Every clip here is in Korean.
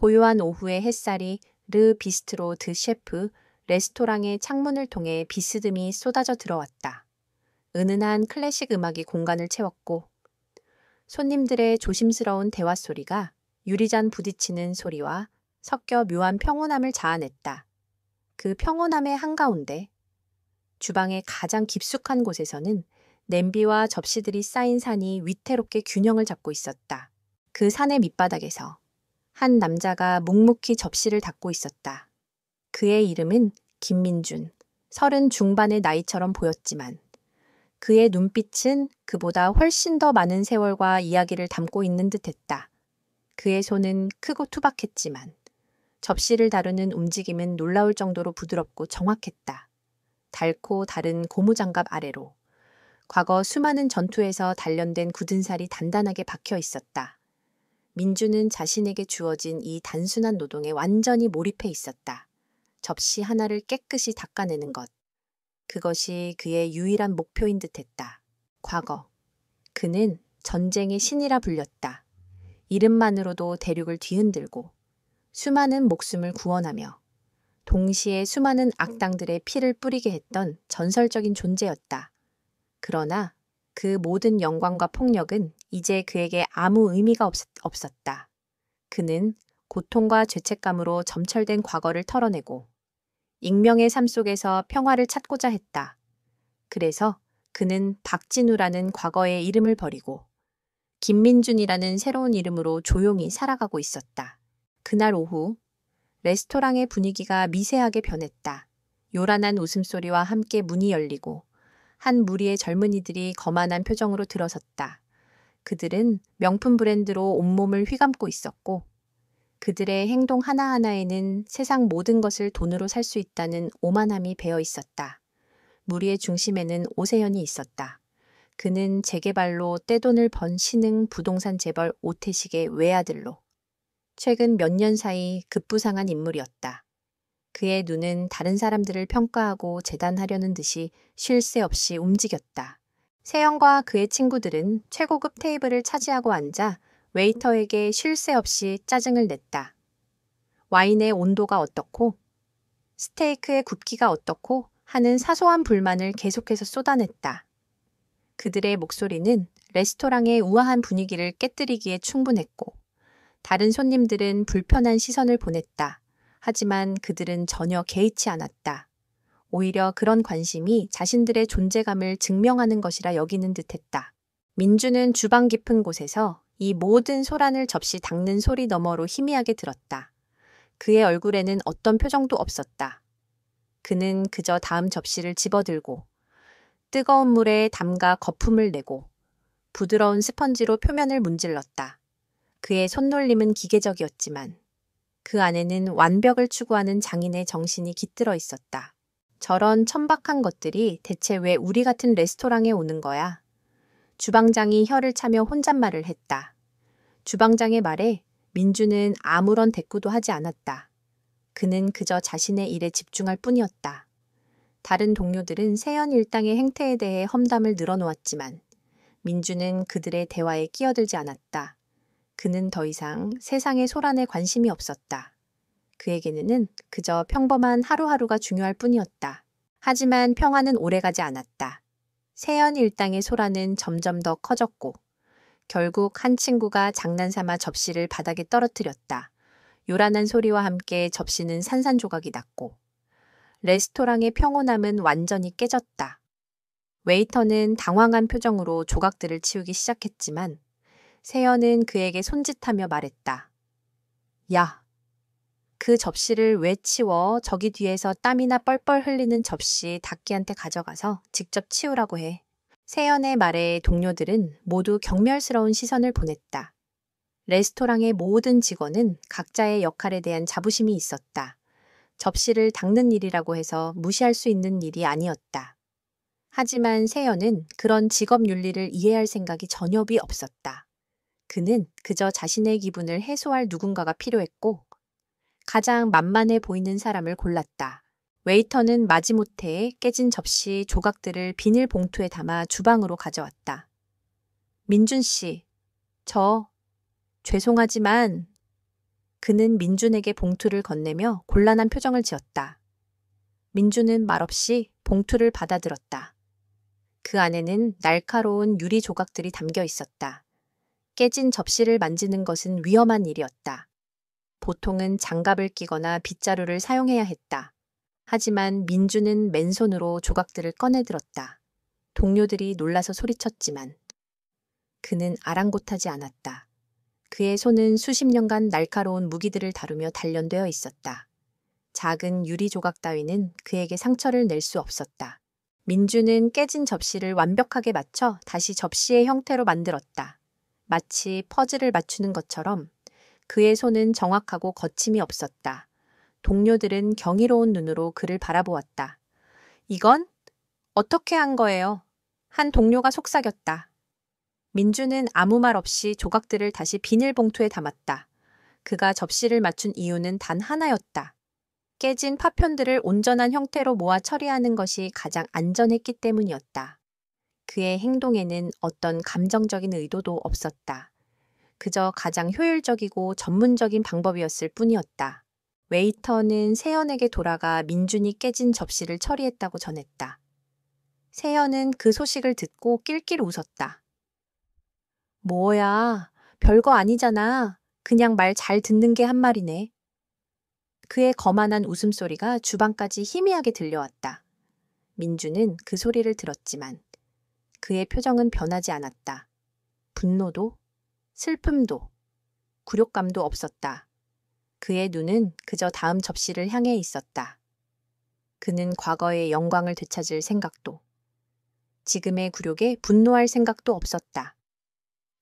고요한 오후의 햇살이 르 비스트로 드 셰프 레스토랑의 창문을 통해 비스듬히 쏟아져 들어왔다. 은은한 클래식 음악이 공간을 채웠고 손님들의 조심스러운 대화 소리가 유리잔 부딪히는 소리와 섞여 묘한 평온함을 자아냈다. 그 평온함의 한가운데 주방의 가장 깊숙한 곳에서는 냄비와 접시들이 쌓인 산이 위태롭게 균형을 잡고 있었다. 그 산의 밑바닥에서 한 남자가 묵묵히 접시를 닦고 있었다. 그의 이름은 김민준, 30 중반의 나이처럼 보였지만 그의 눈빛은 그보다 훨씬 더 많은 세월과 이야기를 담고 있는 듯했다. 그의 손은 크고 투박했지만 접시를 다루는 움직임은 놀라울 정도로 부드럽고 정확했다. 닳고 다른 고무장갑 아래로 과거 수많은 전투에서 단련된 굳은 살이 단단하게 박혀 있었다. 민주는 자신에게 주어진 이 단순한 노동에 완전히 몰입해 있었다. 접시 하나를 깨끗이 닦아내는 것. 그것이 그의 유일한 목표인 듯했다. 과거. 그는 전쟁의 신이라 불렸다. 이름만으로도 대륙을 뒤흔들고 수많은 목숨을 구원하며 동시에 수많은 악당들의 피를 뿌리게 했던 전설적인 존재였다. 그러나 그 모든 영광과 폭력은 이제 그에게 아무 의미가 없었다. 그는 고통과 죄책감으로 점철된 과거를 털어내고 익명의 삶 속에서 평화를 찾고자 했다. 그래서 그는 박진우라는 과거의 이름을 버리고 김민준이라는 새로운 이름으로 조용히 살아가고 있었다. 그날 오후 레스토랑의 분위기가 미세하게 변했다. 요란한 웃음소리와 함께 문이 열리고 한 무리의 젊은이들이 거만한 표정으로 들어섰다. 그들은 명품 브랜드로 온몸을 휘감고 있었고 그들의 행동 하나하나에는 세상 모든 것을 돈으로 살 수 있다는 오만함이 배어 있었다. 무리의 중심에는 오세현이 있었다. 그는 재개발로 떼돈을 번 신흥 부동산 재벌 오태식의 외아들로 최근 몇 년 사이 급부상한 인물이었다. 그의 눈은 다른 사람들을 평가하고 재단하려는 듯이 쉴 새 없이 움직였다. 세영과 그의 친구들은 최고급 테이블을 차지하고 앉아 웨이터에게 쉴 새 없이 짜증을 냈다. 와인의 온도가 어떻고 스테이크의 굽기가 어떻고 하는 사소한 불만을 계속해서 쏟아냈다. 그들의 목소리는 레스토랑의 우아한 분위기를 깨뜨리기에 충분했고 다른 손님들은 불편한 시선을 보냈다. 하지만 그들은 전혀 개의치 않았다. 오히려 그런 관심이 자신들의 존재감을 증명하는 것이라 여기는 듯했다. 민주는 주방 깊은 곳에서 이 모든 소란을 접시 닦는 소리 너머로 희미하게 들었다. 그의 얼굴에는 어떤 표정도 없었다. 그는 그저 다음 접시를 집어들고 뜨거운 물에 담가 거품을 내고 부드러운 스펀지로 표면을 문질렀다. 그의 손놀림은 기계적이었지만 그 안에는 완벽을 추구하는 장인의 정신이 깃들어 있었다. 저런 천박한 것들이 대체 왜 우리 같은 레스토랑에 오는 거야? 주방장이 혀를 차며 혼잣말을 했다. 주방장의 말에 민주는 아무런 대꾸도 하지 않았다. 그는 그저 자신의 일에 집중할 뿐이었다. 다른 동료들은 세연 일당의 행태에 대해 험담을 늘어놓았지만 민주는 그들의 대화에 끼어들지 않았다. 그는 더 이상 세상의 소란에 관심이 없었다. 그에게는 그저 평범한 하루하루가 중요할 뿐이었다. 하지만 평화는 오래가지 않았다. 세연 일당의 소란은 점점 더 커졌고 결국 한 친구가 장난삼아 접시를 바닥에 떨어뜨렸다. 요란한 소리와 함께 접시는 산산조각이 났고 레스토랑의 평온함은 완전히 깨졌다. 웨이터는 당황한 표정으로 조각들을 치우기 시작했지만 세연은 그에게 손짓하며 말했다. 야, 그 접시를 왜 치워? 저기 뒤에서 땀이나 뻘뻘 흘리는 접시 닦기한테 가져가서 직접 치우라고 해. 세연의 말에 동료들은 모두 경멸스러운 시선을 보냈다. 레스토랑의 모든 직원은 각자의 역할에 대한 자부심이 있었다. 접시를 닦는 일이라고 해서 무시할 수 있는 일이 아니었다. 하지만 세연은 그런 직업 윤리를 이해할 생각이 전혀 없었다. 그는 그저 자신의 기분을 해소할 누군가가 필요했고 가장 만만해 보이는 사람을 골랐다. 웨이터는 마지못해 깨진 접시 조각들을 비닐봉투에 담아 주방으로 가져왔다. 민준 씨, 죄송하지만 그는 민준에게 봉투를 건네며 곤란한 표정을 지었다. 민준은 말없이 봉투를 받아들었다. 그 안에는 날카로운 유리 조각들이 담겨 있었다. 깨진 접시를 만지는 것은 위험한 일이었다. 보통은 장갑을 끼거나 빗자루를 사용해야 했다. 하지만 민준은 맨손으로 조각들을 꺼내들었다. 동료들이 놀라서 소리쳤지만 그는 아랑곳하지 않았다. 그의 손은 수십 년간 날카로운 무기들을 다루며 단련되어 있었다. 작은 유리 조각 따위는 그에게 상처를 낼 수 없었다. 민주는 깨진 접시를 완벽하게 맞춰 다시 접시의 형태로 만들었다. 마치 퍼즐을 맞추는 것처럼 그의 손은 정확하고 거침이 없었다. 동료들은 경이로운 눈으로 그를 바라보았다. 이건 어떻게 한 거예요? 한 동료가 속삭였다. 민주는 아무 말 없이 조각들을 다시 비닐봉투에 담았다. 그가 접시를 맞춘 이유는 단 하나였다. 깨진 파편들을 온전한 형태로 모아 처리하는 것이 가장 안전했기 때문이었다. 그의 행동에는 어떤 감정적인 의도도 없었다. 그저 가장 효율적이고 전문적인 방법이었을 뿐이었다. 웨이터는 세연에게 돌아가 민준이 깨진 접시를 처리했다고 전했다. 세연은 그 소식을 듣고 낄낄 웃었다. 뭐야, 별거 아니잖아. 그냥 말 잘 듣는 게 한 말이네. 그의 거만한 웃음소리가 주방까지 희미하게 들려왔다. 민주는 그 소리를 들었지만 그의 표정은 변하지 않았다. 분노도, 슬픔도, 굴욕감도 없었다. 그의 눈은 그저 다음 접시를 향해 있었다. 그는 과거의 영광을 되찾을 생각도, 지금의 굴욕에 분노할 생각도 없었다.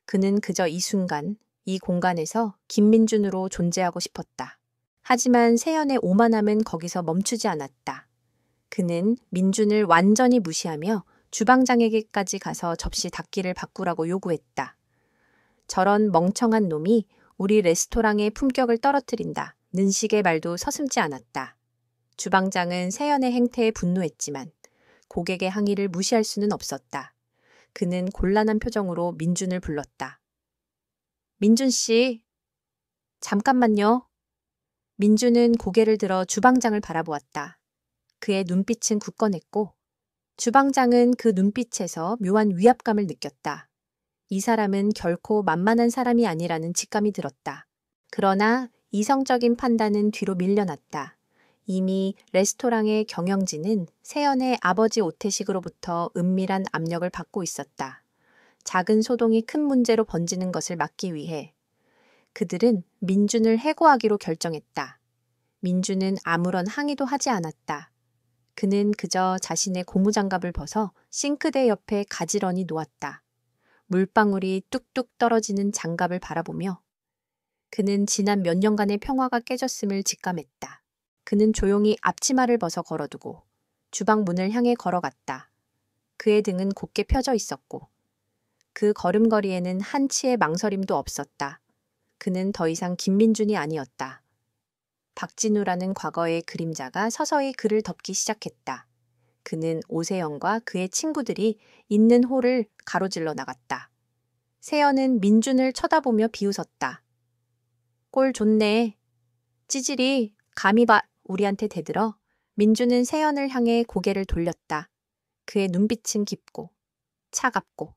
그는 그저 이 순간, 이 공간에서 김민준으로 존재하고 싶었다. 하지만 세연의 오만함은 거기서 멈추지 않았다. 그는 민준을 완전히 무시하며 주방장에게까지 가서 접시 닦기를 바꾸라고 요구했다. 저런 멍청한 놈이 우리 레스토랑의 품격을 떨어뜨린다. 는 식의 말도 서슴지 않았다. 주방장은 세연의 행태에 분노했지만 고객의 항의를 무시할 수는 없었다. 그는 곤란한 표정으로 민준을 불렀다. 민준 씨, 잠깐만요. 민준은 고개를 들어 주방장을 바라보았다. 그의 눈빛은 굳건했고 주방장은 그 눈빛에서 묘한 위압감을 느꼈다. 이 사람은 결코 만만한 사람이 아니라는 직감이 들었다. 그러나 이성적인 판단은 뒤로 밀려났다. 이미 레스토랑의 경영진은 세연의 아버지 오태식으로부터 은밀한 압력을 받고 있었다. 작은 소동이 큰 문제로 번지는 것을 막기 위해 그들은 민준을 해고하기로 결정했다. 민준은 아무런 항의도 하지 않았다. 그는 그저 자신의 고무장갑을 벗어 싱크대 옆에 가지런히 놓았다. 물방울이 뚝뚝 떨어지는 장갑을 바라보며 그는 지난 몇 년간의 평화가 깨졌음을 직감했다. 그는 조용히 앞치마를 벗어 걸어두고 주방 문을 향해 걸어갔다. 그의 등은 곧게 펴져 있었고 그 걸음걸이에는 한치의 망설임도 없었다. 그는 더 이상 김민준이 아니었다. 박진우라는 과거의 그림자가 서서히 그를 덮기 시작했다. 그는 오세영과 그의 친구들이 있는 홀을 가로질러 나갔다. 세연은 민준을 쳐다보며 비웃었다. 꼴 좋네. 찌질이 감히 우리한테 대들어. 민준은 세연을 향해 고개를 돌렸다. 그의 눈빛은 깊고 차갑고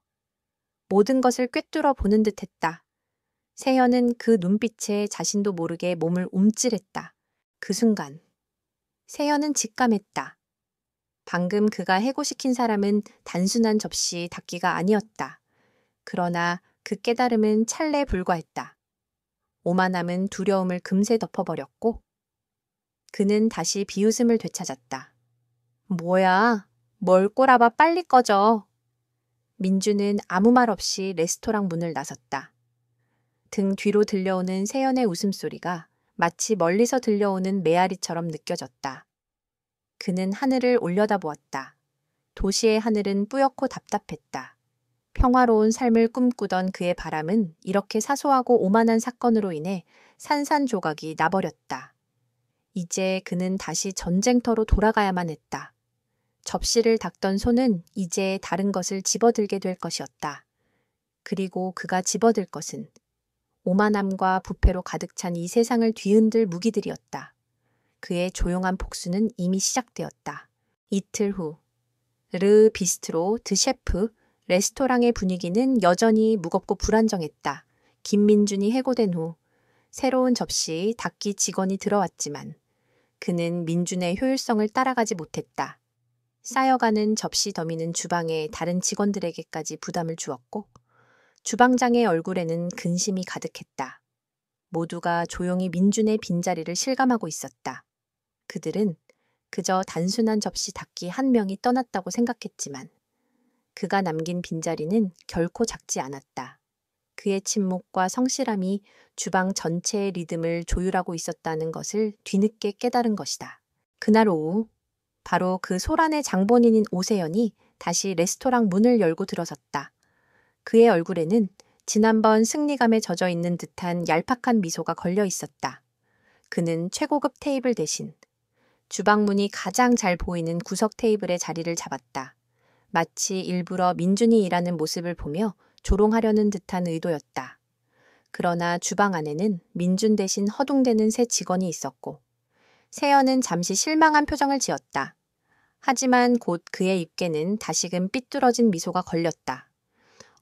모든 것을 꿰뚫어 보는 듯했다. 세연은 그 눈빛에 자신도 모르게 몸을 움찔했다. 그 순간 세연은 직감했다. 방금 그가 해고시킨 사람은 단순한 접시 닦기가 아니었다. 그러나 그 깨달음은 찰나에 불과했다. 오만함은 두려움을 금세 덮어버렸고 그는 다시 비웃음을 되찾았다. 뭐야, 뭘 꼬라봐 빨리 꺼져. 민주는 아무 말 없이 레스토랑 문을 나섰다. 등 뒤로 들려오는 세연의 웃음소리가 마치 멀리서 들려오는 메아리처럼 느껴졌다. 그는 하늘을 올려다보았다. 도시의 하늘은 뿌옇고 답답했다. 평화로운 삶을 꿈꾸던 그의 바람은 이렇게 사소하고 오만한 사건으로 인해 산산조각이 나버렸다. 이제 그는 다시 전쟁터로 돌아가야만 했다. 접시를 닦던 손은 이제 다른 것을 집어들게 될 것이었다. 그리고 그가 집어들 것은 오만함과 부패로 가득 찬 이 세상을 뒤흔들 무기들이었다. 그의 조용한 복수는 이미 시작되었다. 이틀 후, 르 비스트로 드 셰프 레스토랑의 분위기는 여전히 무겁고 불안정했다. 김민준이 해고된 후 새로운 접시 닦기 직원이 들어왔지만 그는 민준의 효율성을 따라가지 못했다. 쌓여가는 접시 더미는 주방의 다른 직원들에게까지 부담을 주었고 주방장의 얼굴에는 근심이 가득했다. 모두가 조용히 민준의 빈자리를 실감하고 있었다. 그들은 그저 단순한 접시 닦기 한 명이 떠났다고 생각했지만 그가 남긴 빈자리는 결코 작지 않았다. 그의 침묵과 성실함이 주방 전체의 리듬을 조율하고 있었다는 것을 뒤늦게 깨달은 것이다. 그날 오후 바로 그 소란의 장본인인 오세연이 다시 레스토랑 문을 열고 들어섰다. 그의 얼굴에는 지난번 승리감에 젖어 있는 듯한 얄팍한 미소가 걸려 있었다. 그는 최고급 테이블 대신 주방문이 가장 잘 보이는 구석 테이블에 자리를 잡았다. 마치 일부러 민준이 일하는 모습을 보며 조롱하려는 듯한 의도였다. 그러나 주방 안에는 민준 대신 허둥대는 새 직원이 있었고 세연은 잠시 실망한 표정을 지었다. 하지만 곧 그의 입계는 다시금 삐뚤어진 미소가 걸렸다.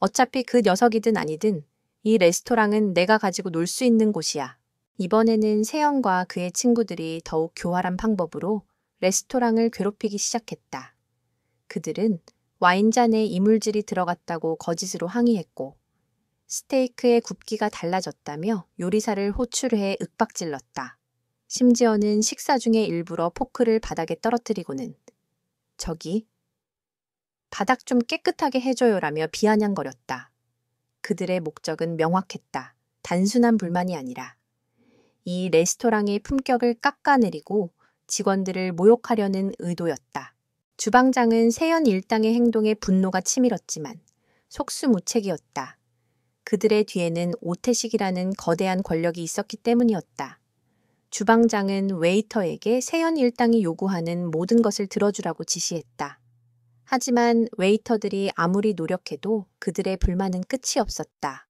어차피 그 녀석이든 아니든 이 레스토랑은 내가 가지고 놀 수 있는 곳이야. 이번에는 세연과 그의 친구들이 더욱 교활한 방법으로 레스토랑을 괴롭히기 시작했다. 그들은 와인잔에 이물질이 들어갔다고 거짓으로 항의했고 스테이크의 굽기가 달라졌다며 요리사를 호출해 윽박질렀다. 심지어는 식사 중에 일부러 포크를 바닥에 떨어뜨리고는 저기 바닥 좀 깨끗하게 해줘요라며 비아냥거렸다. 그들의 목적은 명확했다. 단순한 불만이 아니라 이 레스토랑의 품격을 깎아내리고 직원들을 모욕하려는 의도였다. 주방장은 세연 일당의 행동에 분노가 치밀었지만 속수무책이었다. 그들의 뒤에는 오태식이라는 거대한 권력이 있었기 때문이었다. 주방장은 웨이터에게 세연 일당이 요구하는 모든 것을 들어주라고 지시했다. 하지만 웨이터들이 아무리 노력해도 그들의 불만은 끝이 없었다.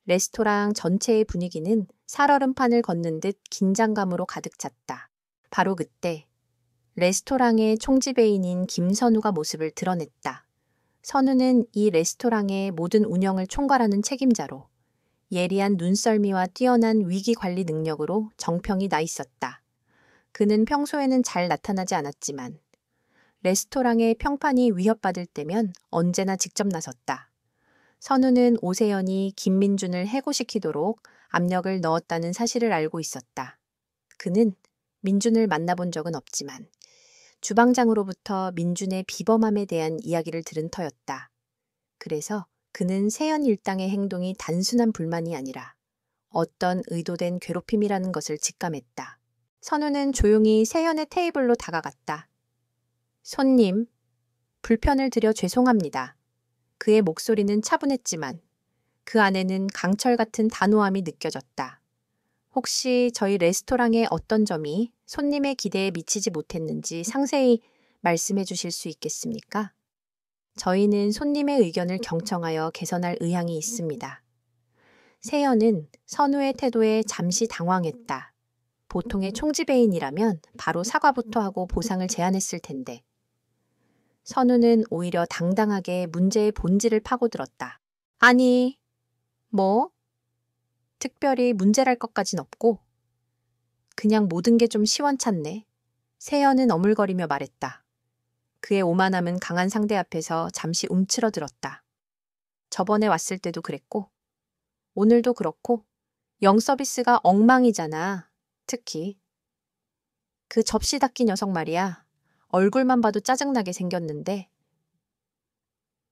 레스토랑 전체의 분위기는 살얼음판을 걷는 듯 긴장감으로 가득 찼다. 바로 그때 레스토랑의 총지배인인 김선우가 모습을 드러냈다. 선우는 이 레스토랑의 모든 운영을 총괄하는 책임자로 예리한 눈썰미와 뛰어난 위기관리 능력으로 정평이 나 있었다. 그는 평소에는 잘 나타나지 않았지만 레스토랑의 평판이 위협받을 때면 언제나 직접 나섰다. 선우는 오세연이 김민준을 해고시키도록 압력을 넣었다는 사실을 알고 있었다. 그는 민준을 만나본 적은 없지만 주방장으로부터 민준의 비범함에 대한 이야기를 들은 터였다. 그래서 그는 세연 일당의 행동이 단순한 불만이 아니라 어떤 의도된 괴롭힘이라는 것을 직감했다. 선우는 조용히 세연의 테이블로 다가갔다. 손님, 불편을 드려 죄송합니다. 그의 목소리는 차분했지만 그 안에는 강철 같은 단호함이 느껴졌다. 혹시 저희 레스토랑의 어떤 점이 손님의 기대에 미치지 못했는지 상세히 말씀해 주실 수 있겠습니까? 저희는 손님의 의견을 경청하여 개선할 의향이 있습니다. 세연은 선우의 태도에 잠시 당황했다. 보통의 총지배인이라면 바로 사과부터 하고 보상을 제안했을 텐데. 선우는 오히려 당당하게 문제의 본질을 파고들었다. 아니, 뭐? 특별히 문제랄 것까진 없고 그냥 모든 게 좀 시원찮네. 세연은 어물거리며 말했다. 그의 오만함은 강한 상대 앞에서 잠시 움츠러들었다. 저번에 왔을 때도 그랬고 오늘도 그렇고 영서비스가 엉망이잖아. 특히 그 접시 닦기 녀석 말이야. 얼굴만 봐도 짜증나게 생겼는데.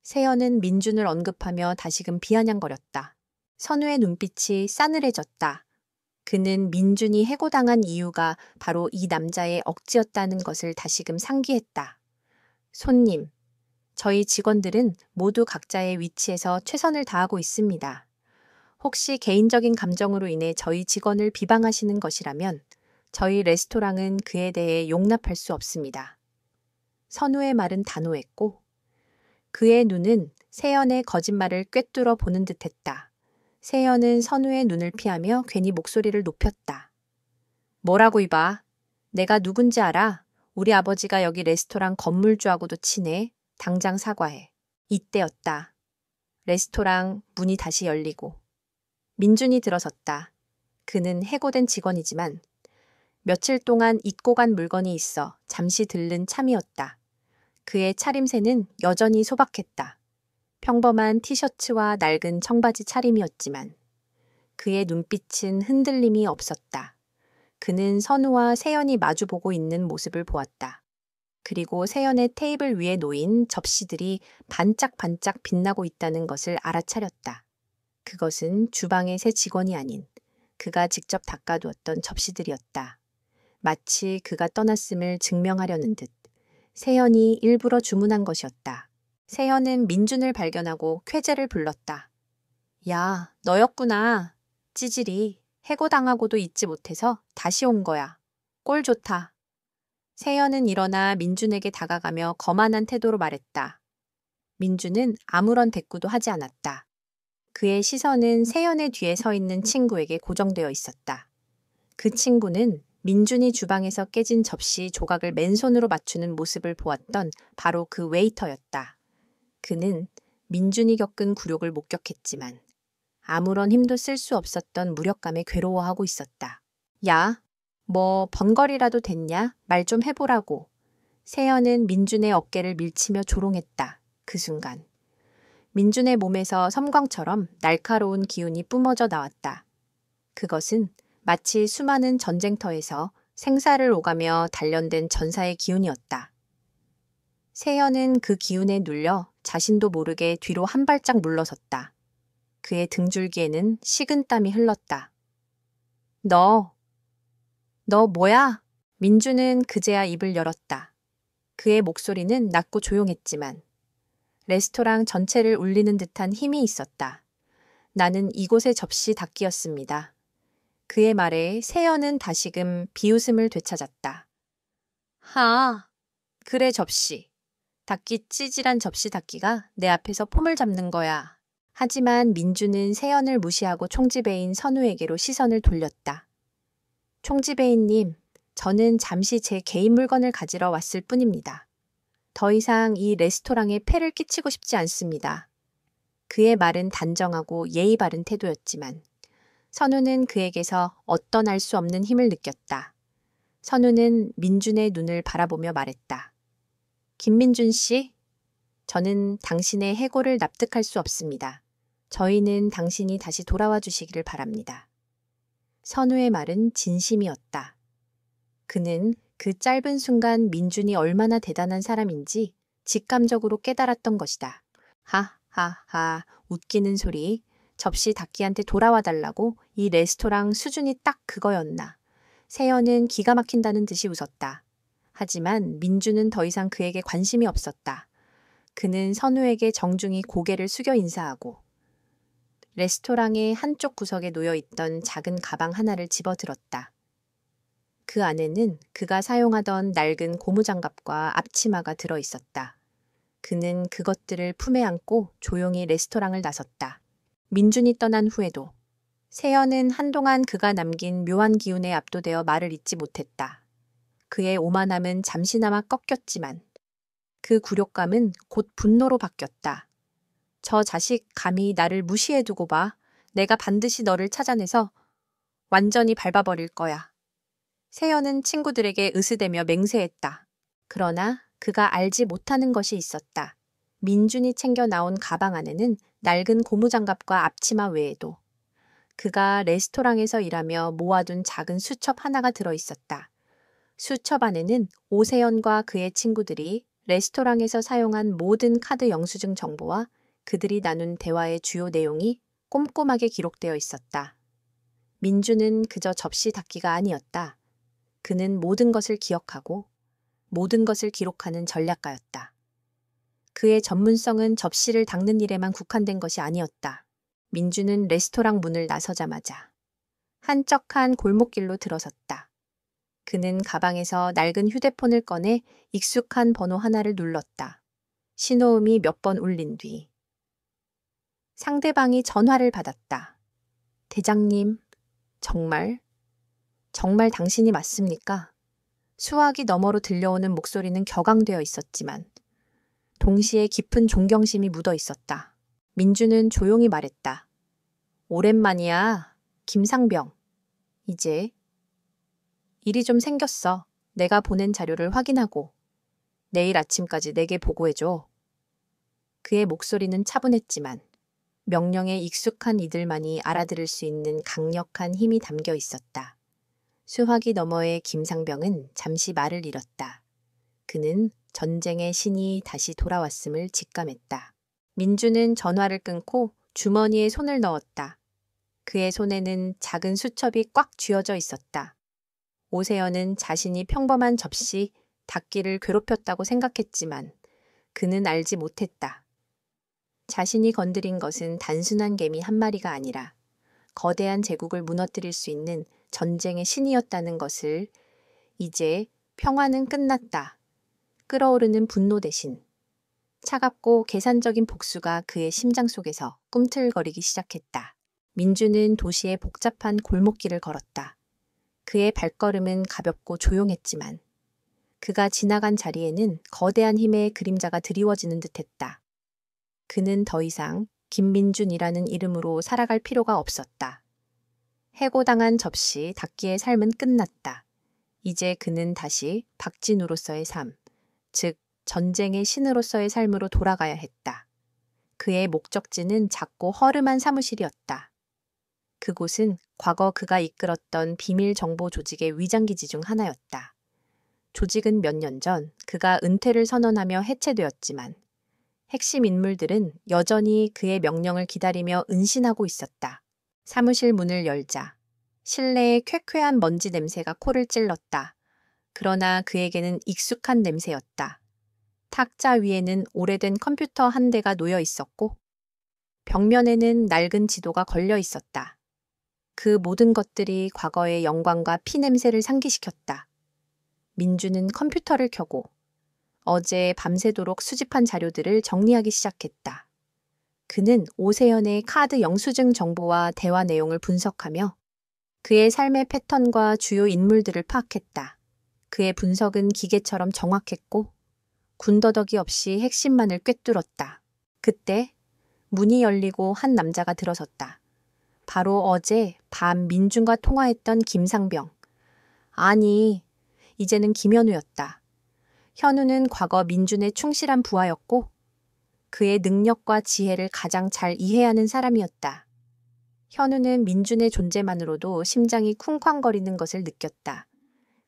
세연은 민준을 언급하며 다시금 비아냥거렸다. 선우의 눈빛이 싸늘해졌다. 그는 민준이 해고당한 이유가 바로 이 남자의 억지였다는 것을 다시금 상기했다. 손님, 저희 직원들은 모두 각자의 위치에서 최선을 다하고 있습니다. 혹시 개인적인 감정으로 인해 저희 직원을 비방하시는 것이라면 저희 레스토랑은 그에 대해 용납할 수 없습니다. 선우의 말은 단호했고 그의 눈은 세연의 거짓말을 꿰뚫어 보는 듯했다. 세연은 선우의 눈을 피하며 괜히 목소리를 높였다. 뭐라고 이봐? 내가 누군지 알아? 우리 아버지가 여기 레스토랑 건물주하고도 친해. 당장 사과해. 이때였다. 레스토랑 문이 다시 열리고 민준이 들어섰다. 그는 해고된 직원이지만 며칠 동안 잊고 간 물건이 있어 잠시 들른 참이었다. 그의 차림새는 여전히 소박했다. 평범한 티셔츠와 낡은 청바지 차림이었지만 그의 눈빛은 흔들림이 없었다. 그는 선우와 세연이 마주보고 있는 모습을 보았다. 그리고 세연의 테이블 위에 놓인 접시들이 반짝반짝 빛나고 있다는 것을 알아차렸다. 그것은 주방의 새 직원이 아닌 그가 직접 닦아두었던 접시들이었다. 마치 그가 떠났음을 증명하려는 듯 세연이 일부러 주문한 것이었다. 세연은 민준을 발견하고 쾌재를 불렀다. 야, 너였구나. 찌질이. 해고당하고도 잊지 못해서 다시 온 거야. 꼴 좋다. 세연은 일어나 민준에게 다가가며 거만한 태도로 말했다. 민준은 아무런 대꾸도 하지 않았다. 그의 시선은 세연의 뒤에 서 있는 친구에게 고정되어 있었다. 그 친구는 민준이 주방에서 깨진 접시 조각을 맨손으로 맞추는 모습을 보았던 바로 그 웨이터였다. 그는 민준이 겪은 굴욕을 목격했지만 아무런 힘도 쓸 수 없었던 무력감에 괴로워하고 있었다. 야, 뭐 번거리라도 됐냐? 말 좀 해보라고. 세연은 민준의 어깨를 밀치며 조롱했다. 그 순간 민준의 몸에서 섬광처럼 날카로운 기운이 뿜어져 나왔다. 그것은 마치 수많은 전쟁터에서 생사를 오가며 단련된 전사의 기운이었다. 세연은 그 기운에 눌려 자신도 모르게 뒤로 한 발짝 물러섰다. 그의 등줄기에는 식은땀이 흘렀다. 너 뭐야? 민준은 그제야 입을 열었다. 그의 목소리는 낮고 조용했지만 레스토랑 전체를 울리는 듯한 힘이 있었다. 나는 이곳의 접시 닦기였습니다. 그의 말에 세연은 다시금 비웃음을 되찾았다. 그래 접시. 닦기 찌질한 접시 닦기가 내 앞에서 폼을 잡는 거야. 하지만 민준은 세연을 무시하고 총지배인 선우에게로 시선을 돌렸다. 총지배인님, 저는 잠시 제 개인 물건을 가지러 왔을 뿐입니다. 더 이상 이 레스토랑에 폐를 끼치고 싶지 않습니다. 그의 말은 단정하고 예의 바른 태도였지만 선우는 그에게서 어떤 알 수 없는 힘을 느꼈다. 선우는 민준의 눈을 바라보며 말했다. 김민준 씨, 저는 당신의 해고를 납득할 수 없습니다. 저희는 당신이 다시 돌아와 주시기를 바랍니다. 선우의 말은 진심이었다. 그는 그 짧은 순간 민준이 얼마나 대단한 사람인지 직감적으로 깨달았던 것이다. 하하하, 웃기는 소리. 접시 닦기한테 돌아와 달라고? 이 레스토랑 수준이 딱 그거였나. 세연은 기가 막힌다는 듯이 웃었다. 하지만 민준은 더 이상 그에게 관심이 없었다. 그는 선우에게 정중히 고개를 숙여 인사하고 레스토랑의 한쪽 구석에 놓여있던 작은 가방 하나를 집어들었다. 그 안에는 그가 사용하던 낡은 고무장갑과 앞치마가 들어있었다. 그는 그것들을 품에 안고 조용히 레스토랑을 나섰다. 민준이 떠난 후에도 세연은 한동안 그가 남긴 묘한 기운에 압도되어 말을 잇지 못했다. 그의 오만함은 잠시나마 꺾였지만 그 굴욕감은 곧 분노로 바뀌었다. 저 자식 감히 나를 무시해두고 봐. 내가 반드시 너를 찾아내서 완전히 밟아버릴 거야. 세연은 친구들에게 으스대며 맹세했다. 그러나 그가 알지 못하는 것이 있었다. 민준이 챙겨 나온 가방 안에는 낡은 고무장갑과 앞치마 외에도 그가 레스토랑에서 일하며 모아둔 작은 수첩 하나가 들어있었다. 수첩 안에는 오세연과 그의 친구들이 레스토랑에서 사용한 모든 카드 영수증 정보와 그들이 나눈 대화의 주요 내용이 꼼꼼하게 기록되어 있었다. 민준은 그저 접시 닦기가 아니었다. 그는 모든 것을 기억하고 모든 것을 기록하는 전략가였다. 그의 전문성은 접시를 닦는 일에만 국한된 것이 아니었다. 민준은 레스토랑 문을 나서자마자 한적한 골목길로 들어섰다. 그는 가방에서 낡은 휴대폰을 꺼내 익숙한 번호 하나를 눌렀다. 신호음이 몇 번 울린 뒤 상대방이 전화를 받았다. 대장님, 정말 당신이 맞습니까? 수화기 너머로 들려오는 목소리는 격앙되어 있었지만 동시에 깊은 존경심이 묻어 있었다. 민주는 조용히 말했다. 오랜만이야, 김상병. 이제 일이 좀 생겼어. 내가 보낸 자료를 확인하고 내일 아침까지 내게 보고해줘. 그의 목소리는 차분했지만 명령에 익숙한 이들만이 알아들을 수 있는 강력한 힘이 담겨 있었다. 수화기 너머의 김상병은 잠시 말을 잃었다. 그는 전쟁의 신이 다시 돌아왔음을 직감했다. 민주는 전화를 끊고 주머니에 손을 넣었다. 그의 손에는 작은 수첩이 꽉 쥐어져 있었다. 오세연은 자신이 평범한 접시 닭기를 괴롭혔다고 생각했지만 그는 알지 못했다. 자신이 건드린 것은 단순한 개미 한 마리가 아니라 거대한 제국을 무너뜨릴 수 있는 전쟁의 신이었다는 것을. 이제 평화는 끝났다. 끓어오르는 분노 대신 차갑고 계산적인 복수가 그의 심장 속에서 꿈틀거리기 시작했다. 민주는 도시의 복잡한 골목길을 걸었다. 그의 발걸음은 가볍고 조용했지만 그가 지나간 자리에는 거대한 힘의 그림자가 드리워지는 듯했다. 그는 더 이상 김민준이라는 이름으로 살아갈 필요가 없었다. 해고당한 접시 닭기의 삶은 끝났다. 이제 그는 다시 박진우로서의 삶, 즉 전쟁의 신으로서의 삶으로 돌아가야 했다. 그의 목적지는 작고 허름한 사무실이었다. 그곳은 과거 그가 이끌었던 비밀 정보 조직의 위장기지 중 하나였다. 조직은 몇 년 전 그가 은퇴를 선언하며 해체되었지만 핵심 인물들은 여전히 그의 명령을 기다리며 은신하고 있었다. 사무실 문을 열자 실내의 쾌쾌한 먼지 냄새가 코를 찔렀다. 그러나 그에게는 익숙한 냄새였다. 탁자 위에는 오래된 컴퓨터 한 대가 놓여 있었고 벽면에는 낡은 지도가 걸려 있었다. 그 모든 것들이 과거의 영광과 피냄새를 상기시켰다. 민주는 컴퓨터를 켜고 어제 밤새도록 수집한 자료들을 정리하기 시작했다. 그는 오세연의 카드 영수증 정보와 대화 내용을 분석하며 그의 삶의 패턴과 주요 인물들을 파악했다. 그의 분석은 기계처럼 정확했고 군더더기 없이 핵심만을 꿰뚫었다. 그때 문이 열리고 한 남자가 들어섰다. 바로 어제 밤 민준과 통화했던 김상병. 아니, 이제는 김현우였다. 현우는 과거 민준의 충실한 부하였고 그의 능력과 지혜를 가장 잘 이해하는 사람이었다. 현우는 민준의 존재만으로도 심장이 쿵쾅거리는 것을 느꼈다.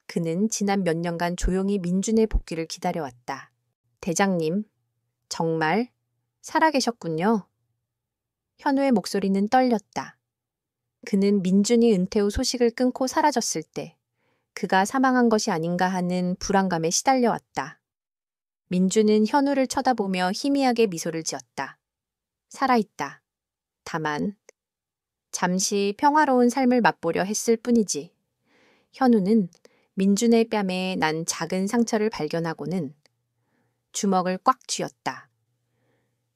그는 지난 몇 년간 조용히 민준의 복귀를 기다려왔다. 대장님, 정말 살아계셨군요. 현우의 목소리는 떨렸다. 그는 민준이 은퇴 후 소식을 끊고 사라졌을 때 그가 사망한 것이 아닌가 하는 불안감에 시달려왔다. 민준은 현우를 쳐다보며 희미하게 미소를 지었다. 살아있다. 다만 잠시 평화로운 삶을 맛보려 했을 뿐이지. 현우는 민준의 뺨에 난 작은 상처를 발견하고는 주먹을 꽉 쥐었다.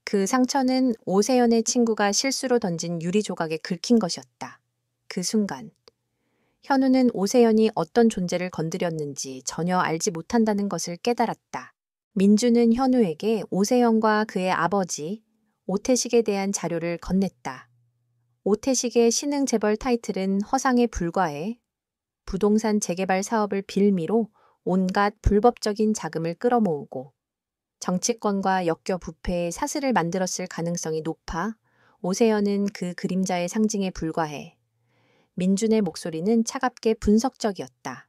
그 상처는 오세연의 친구가 실수로 던진 유리 조각에 긁힌 것이었다. 그 순간 현우는 오세연이 어떤 존재를 건드렸는지 전혀 알지 못한다는 것을 깨달았다. 민주는 현우에게 오세연과 그의 아버지 오태식에 대한 자료를 건넸다. 오태식의 신흥 재벌 타이틀은 허상에 불과해 부동산 재개발 사업을 빌미로 온갖 불법적인 자금을 끌어모으고 정치권과 엮여 부패의 사슬을 만들었을 가능성이 높아 오세연은 그 그림자의 상징에 불과해. 민준의 목소리는 차갑게 분석적이었다.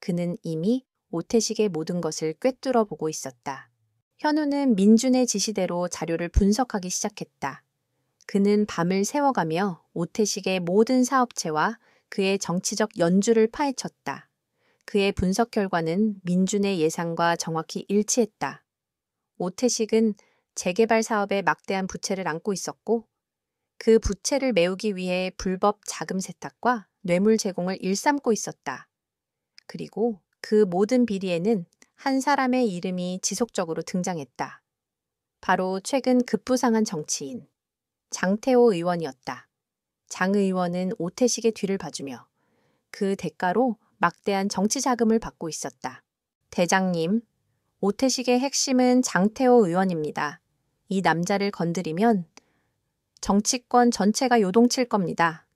그는 이미 오태식의 모든 것을 꿰뚫어 보고 있었다. 현우는 민준의 지시대로 자료를 분석하기 시작했다. 그는 밤을 새워가며 오태식의 모든 사업체와 그의 정치적 연주를 파헤쳤다. 그의 분석 결과는 민준의 예상과 정확히 일치했다. 오태식은 재개발 사업에 막대한 부채를 안고 있었고 그 부채를 메우기 위해 불법 자금 세탁과 뇌물 제공을 일삼고 있었다. 그리고 그 모든 비리에는 한 사람의 이름이 지속적으로 등장했다. 바로 최근 급부상한 정치인 장태호 의원이었다. 장 의원은 오태식의 뒤를 봐주며 그 대가로 막대한 정치 자금을 받고 있었다. 대장님, 오태식의 핵심은 장태호 의원입니다. 이 남자를 건드리면 정치권 전체가 요동칠 겁니다.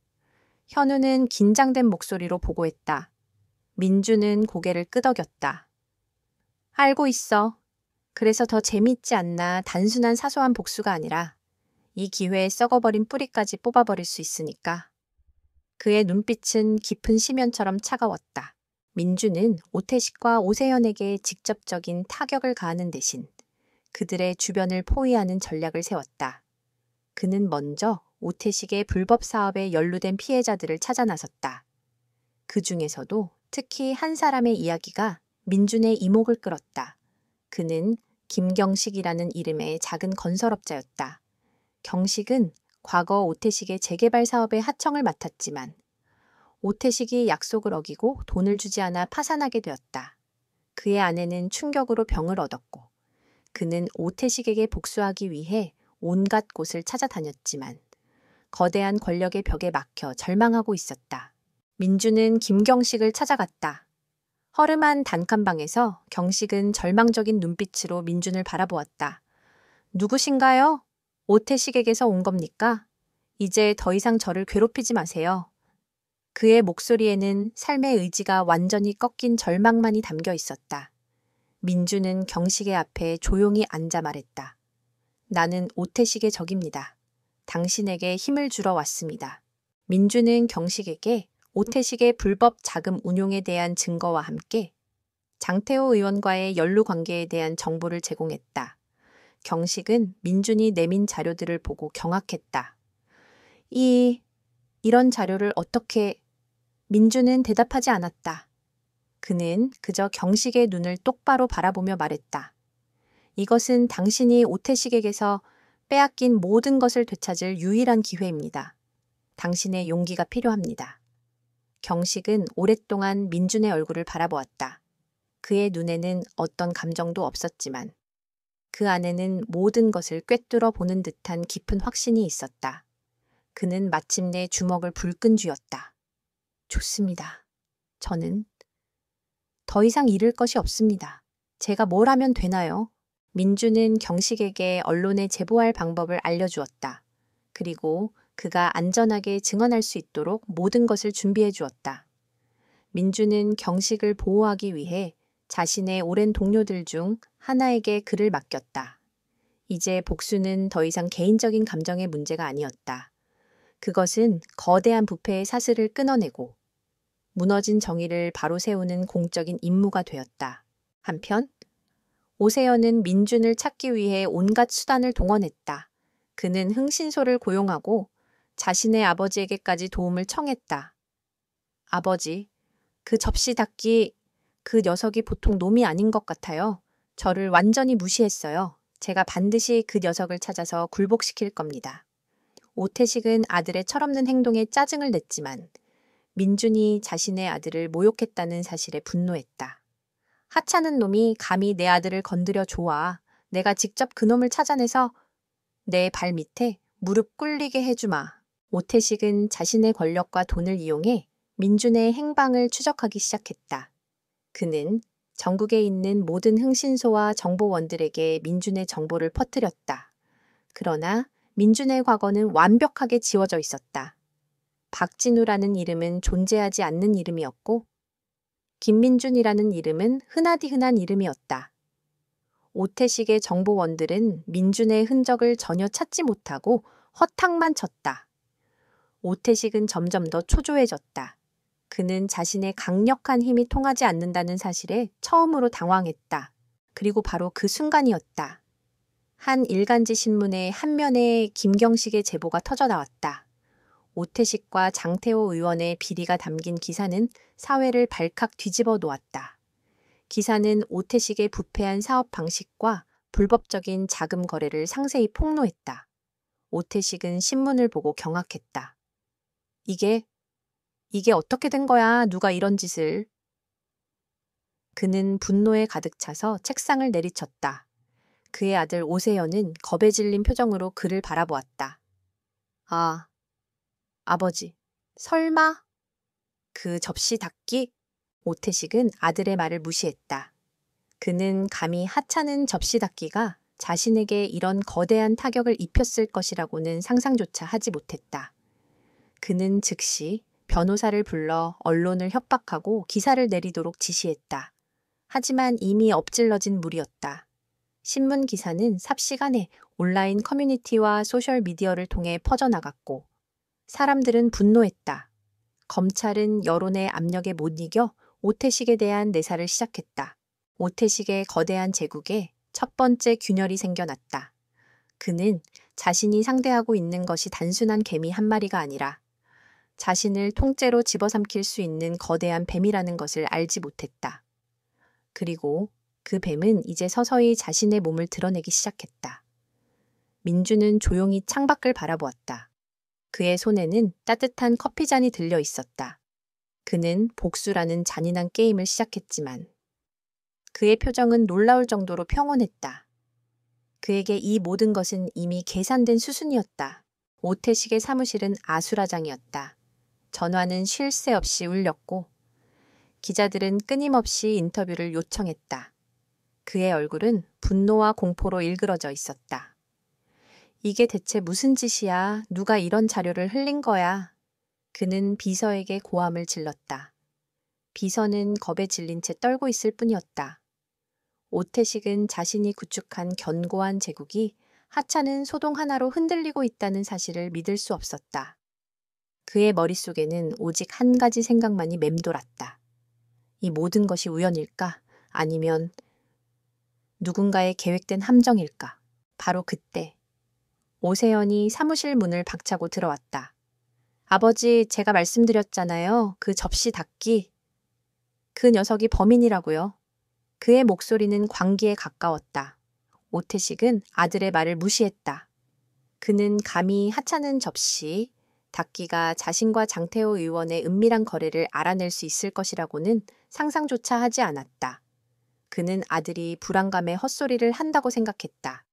현우는 긴장된 목소리로 보고했다. 민주는 고개를 끄덕였다. 알고 있어. 그래서 더 재밌지 않나. 단순한 사소한 복수가 아니라 이 기회에 썩어버린 뿌리까지 뽑아버릴 수 있으니까. 그의 눈빛은 깊은 심연처럼 차가웠다. 민주는 오태식과 오세연에게 직접적인 타격을 가하는 대신 그들의 주변을 포위하는 전략을 세웠다. 그는 먼저 오태식의 불법 사업에 연루된 피해자들을 찾아 나섰다. 그 중에서도 특히 한 사람의 이야기가 민준의 이목을 끌었다. 그는 김경식이라는 이름의 작은 건설업자였다. 경식은 과거 오태식의 재개발 사업의 하청을 맡았지만 오태식이 약속을 어기고 돈을 주지 않아 파산하게 되었다. 그의 아내는 충격으로 병을 얻었고 그는 오태식에게 복수하기 위해 온갖 곳을 찾아다녔지만 거대한 권력의 벽에 막혀 절망하고 있었다. 민주는 김경식을 찾아갔다. 허름한 단칸방에서 경식은 절망적인 눈빛으로 민준을 바라보았다. 누구신가요? 오태식에게서 온 겁니까? 이제 더 이상 저를 괴롭히지 마세요. 그의 목소리에는 삶의 의지가 완전히 꺾인 절망만이 담겨 있었다. 민주는 경식의 앞에 조용히 앉아 말했다. 나는 오태식의 적입니다. 당신에게 힘을 주러 왔습니다. 민주는 경식에게 오태식의 불법 자금 운용에 대한 증거와 함께 장태호 의원과의 연루 관계에 대한 정보를 제공했다. 경식은 민준이 내민 자료들을 보고 경악했다. 이런 자료를 어떻게... 민준은 대답하지 않았다. 그는 그저 경식의 눈을 똑바로 바라보며 말했다. 이것은 당신이 오태식에게서 빼앗긴 모든 것을 되찾을 유일한 기회입니다. 당신의 용기가 필요합니다. 경식은 오랫동안 민준의 얼굴을 바라보았다. 그의 눈에는 어떤 감정도 없었지만 그 안에는 모든 것을 꿰뚫어 보는 듯한 깊은 확신이 있었다. 그는 마침내 주먹을 불끈 쥐었다. 좋습니다. 저는 더 이상 잃을 것이 없습니다. 제가 뭘 하면 되나요? 민주는 경식에게 언론에 제보할 방법을 알려주었다. 그리고 그가 안전하게 증언할 수 있도록 모든 것을 준비해 주었다. 민주는 경식을 보호하기 위해 자신의 오랜 동료들 중 하나에게 그를 맡겼다. 이제 복수는 더 이상 개인적인 감정의 문제가 아니었다. 그것은 거대한 부패의 사슬을 끊어내고 무너진 정의를 바로 세우는 공적인 임무가 되었다. 한편 오세연은 민준을 찾기 위해 온갖 수단을 동원했다. 그는 흥신소를 고용하고 자신의 아버지에게까지 도움을 청했다. 아버지, 그 접시 닦기, 그 녀석이 보통 놈이 아닌 것 같아요. 저를 완전히 무시했어요. 제가 반드시 그 녀석을 찾아서 굴복시킬 겁니다. 오태식은 아들의 철없는 행동에 짜증을 냈지만 민준이 자신의 아들을 모욕했다는 사실에 분노했다. 하찮은 놈이 감히 내 아들을 건드려 좋아. 내가 직접 그 놈을 찾아내서 내 발 밑에 무릎 꿇리게 해주마. 오태식은 자신의 권력과 돈을 이용해 민준의 행방을 추적하기 시작했다. 그는 전국에 있는 모든 흥신소와 정보원들에게 민준의 정보를 퍼뜨렸다. 그러나 민준의 과거는 완벽하게 지워져 있었다. 박진우라는 이름은 존재하지 않는 이름이었고 김민준이라는 이름은 흔하디 흔한 이름이었다. 오태식의 정보원들은 민준의 흔적을 전혀 찾지 못하고 허탕만 쳤다. 오태식은 점점 더 초조해졌다. 그는 자신의 강력한 힘이 통하지 않는다는 사실에 처음으로 당황했다. 그리고 바로 그 순간이었다. 한 일간지 신문의 한 면에 김경식의 제보가 터져 나왔다. 오태식과 장태호 의원의 비리가 담긴 기사는 사회를 발칵 뒤집어 놓았다. 기사는 오태식의 부패한 사업 방식과 불법적인 자금 거래를 상세히 폭로했다. 오태식은 신문을 보고 경악했다. 이게 어떻게 된 거야? 누가 이런 짓을? 그는 분노에 가득 차서 책상을 내리쳤다. 그의 아들 오세연은 겁에 질린 표정으로 그를 바라보았다. 아버지, 설마? 그 접시 닦기? 오태식은 아들의 말을 무시했다. 그는 감히 하찮은 접시 닦기가 자신에게 이런 거대한 타격을 입혔을 것이라고는 상상조차 하지 못했다. 그는 즉시 변호사를 불러 언론을 협박하고 기사를 내리도록 지시했다. 하지만 이미 엎질러진 물이었다. 신문 기사는 삽시간에 온라인 커뮤니티와 소셜미디어를 통해 퍼져나갔고 사람들은 분노했다. 검찰은 여론의 압력에 못 이겨 오태식에 대한 내사를 시작했다. 오태식의 거대한 제국에 첫 번째 균열이 생겨났다. 그는 자신이 상대하고 있는 것이 단순한 개미 한 마리가 아니라 자신을 통째로 집어삼킬 수 있는 거대한 뱀이라는 것을 알지 못했다. 그리고 그 뱀은 이제 서서히 자신의 몸을 드러내기 시작했다. 민주는 조용히 창밖을 바라보았다. 그의 손에는 따뜻한 커피잔이 들려 있었다. 그는 복수라는 잔인한 게임을 시작했지만 그의 표정은 놀라울 정도로 평온했다. 그에게 이 모든 것은 이미 계산된 수순이었다. 오태식의 사무실은 아수라장이었다. 전화는 쉴 새 없이 울렸고 기자들은 끊임없이 인터뷰를 요청했다. 그의 얼굴은 분노와 공포로 일그러져 있었다. 이게 대체 무슨 짓이야? 누가 이런 자료를 흘린 거야? 그는 비서에게 고함을 질렀다. 비서는 겁에 질린 채 떨고 있을 뿐이었다. 오태식은 자신이 구축한 견고한 제국이 하찮은 소동 하나로 흔들리고 있다는 사실을 믿을 수 없었다. 그의 머릿속에는 오직 한 가지 생각만이 맴돌았다. 이 모든 것이 우연일까? 아니면 누군가의 계획된 함정일까? 바로 그때 오세연이 사무실 문을 박차고 들어왔다. 아버지, 제가 말씀드렸잖아요. 그 접시 닦기. 그 녀석이 범인이라고요. 그의 목소리는 광기에 가까웠다. 오태식은 아들의 말을 무시했다. 그는 감히 하찮은 접시, 닦기가 자신과 장태호 의원의 은밀한 거래를 알아낼 수 있을 것이라고는 상상조차 하지 않았다. 그는 아들이 불안감에 헛소리를 한다고 생각했다.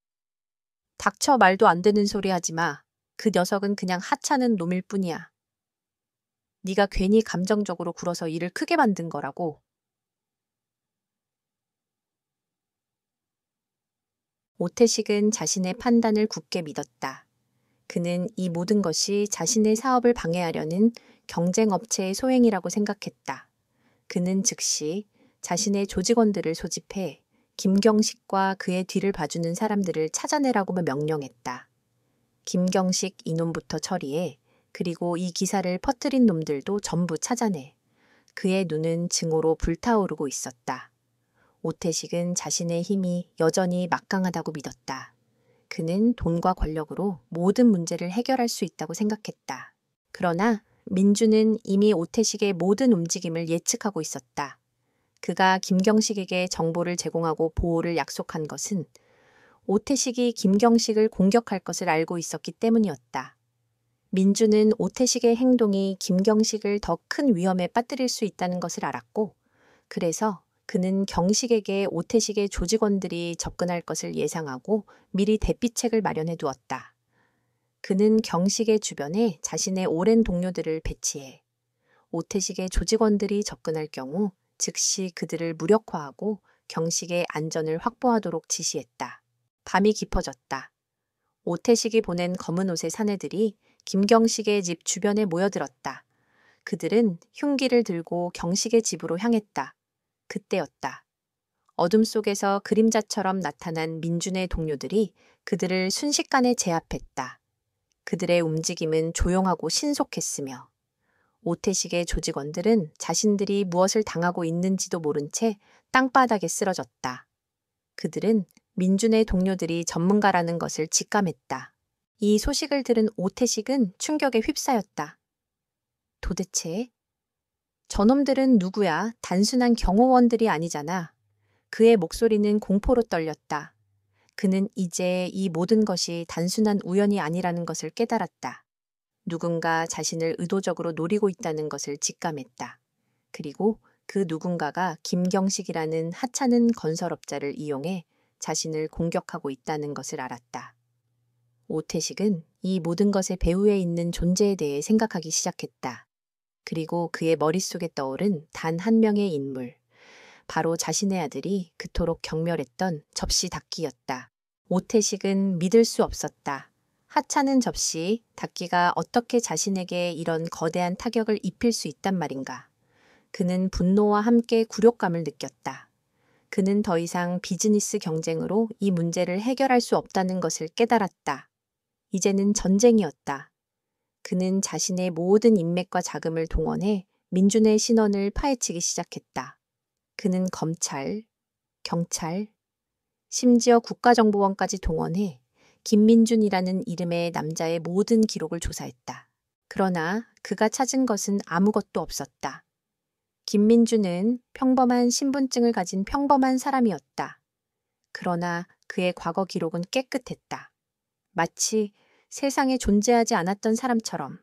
닥쳐, 말도 안 되는 소리 하지 마. 그 녀석은 그냥 하찮은 놈일 뿐이야. 네가 괜히 감정적으로 굴어서 일을 크게 만든 거라고. 오태식은 자신의 판단을 굳게 믿었다. 그는 이 모든 것이 자신의 사업을 방해하려는 경쟁업체의 소행이라고 생각했다. 그는 즉시 자신의 조직원들을 소집해 김경식과 그의 뒤를 봐주는 사람들을 찾아내라고 명령했다. 김경식 이놈부터 처리해. 그리고 이 기사를 퍼뜨린 놈들도 전부 찾아내. 그의 눈은 증오로 불타오르고 있었다. 오태식은 자신의 힘이 여전히 막강하다고 믿었다. 그는 돈과 권력으로 모든 문제를 해결할 수 있다고 생각했다. 그러나 민주는 이미 오태식의 모든 움직임을 예측하고 있었다. 그가 김경식에게 정보를 제공하고 보호를 약속한 것은 오태식이 김경식을 공격할 것을 알고 있었기 때문이었다. 민주는 오태식의 행동이 김경식을 더 큰 위험에 빠뜨릴 수 있다는 것을 알았고, 그래서 그는 경식에게 오태식의 조직원들이 접근할 것을 예상하고 미리 대피책을 마련해 두었다. 그는 경식의 주변에 자신의 오랜 동료들을 배치해 오태식의 조직원들이 접근할 경우 즉시 그들을 무력화하고 경식의 안전을 확보하도록 지시했다. 밤이 깊어졌다. 오태식이 보낸 검은 옷의 사내들이 김경식의 집 주변에 모여들었다. 그들은 흉기를 들고 경식의 집으로 향했다. 그때였다. 어둠 속에서 그림자처럼 나타난 민준의 동료들이 그들을 순식간에 제압했다. 그들의 움직임은 조용하고 신속했으며 오태식의 조직원들은 자신들이 무엇을 당하고 있는지도 모른 채 땅바닥에 쓰러졌다. 그들은 민준의 동료들이 전문가라는 것을 직감했다. 이 소식을 들은 오태식은 충격에 휩싸였다. 도대체 저놈들은 누구야? 단순한 경호원들이 아니잖아. 그의 목소리는 공포로 떨렸다. 그는 이제 이 모든 것이 단순한 우연이 아니라는 것을 깨달았다. 누군가 자신을 의도적으로 노리고 있다는 것을 직감했다. 그리고 그 누군가가 김경식이라는 하찮은 건설업자를 이용해 자신을 공격하고 있다는 것을 알았다. 오태식은 이 모든 것의 배후에 있는 존재에 대해 생각하기 시작했다. 그리고 그의 머릿속에 떠오른 단 한 명의 인물. 바로 자신의 아들이 그토록 경멸했던 접시 닦기였다. 오태식은 믿을 수 없었다. 하찮은 접시 닦기가 어떻게 자신에게 이런 거대한 타격을 입힐 수 있단 말인가. 그는 분노와 함께 굴욕감을 느꼈다. 그는 더 이상 비즈니스 경쟁으로 이 문제를 해결할 수 없다는 것을 깨달았다. 이제는 전쟁이었다. 그는 자신의 모든 인맥과 자금을 동원해 민준의 신원을 파헤치기 시작했다. 그는 검찰, 경찰, 심지어 국가정보원까지 동원해 김민준이라는 이름의 남자의 모든 기록을 조사했다. 그러나 그가 찾은 것은 아무것도 없었다. 김민준은 평범한 신분증을 가진 평범한 사람이었다. 그러나 그의 과거 기록은 깨끗했다. 마치 세상에 존재하지 않았던 사람처럼.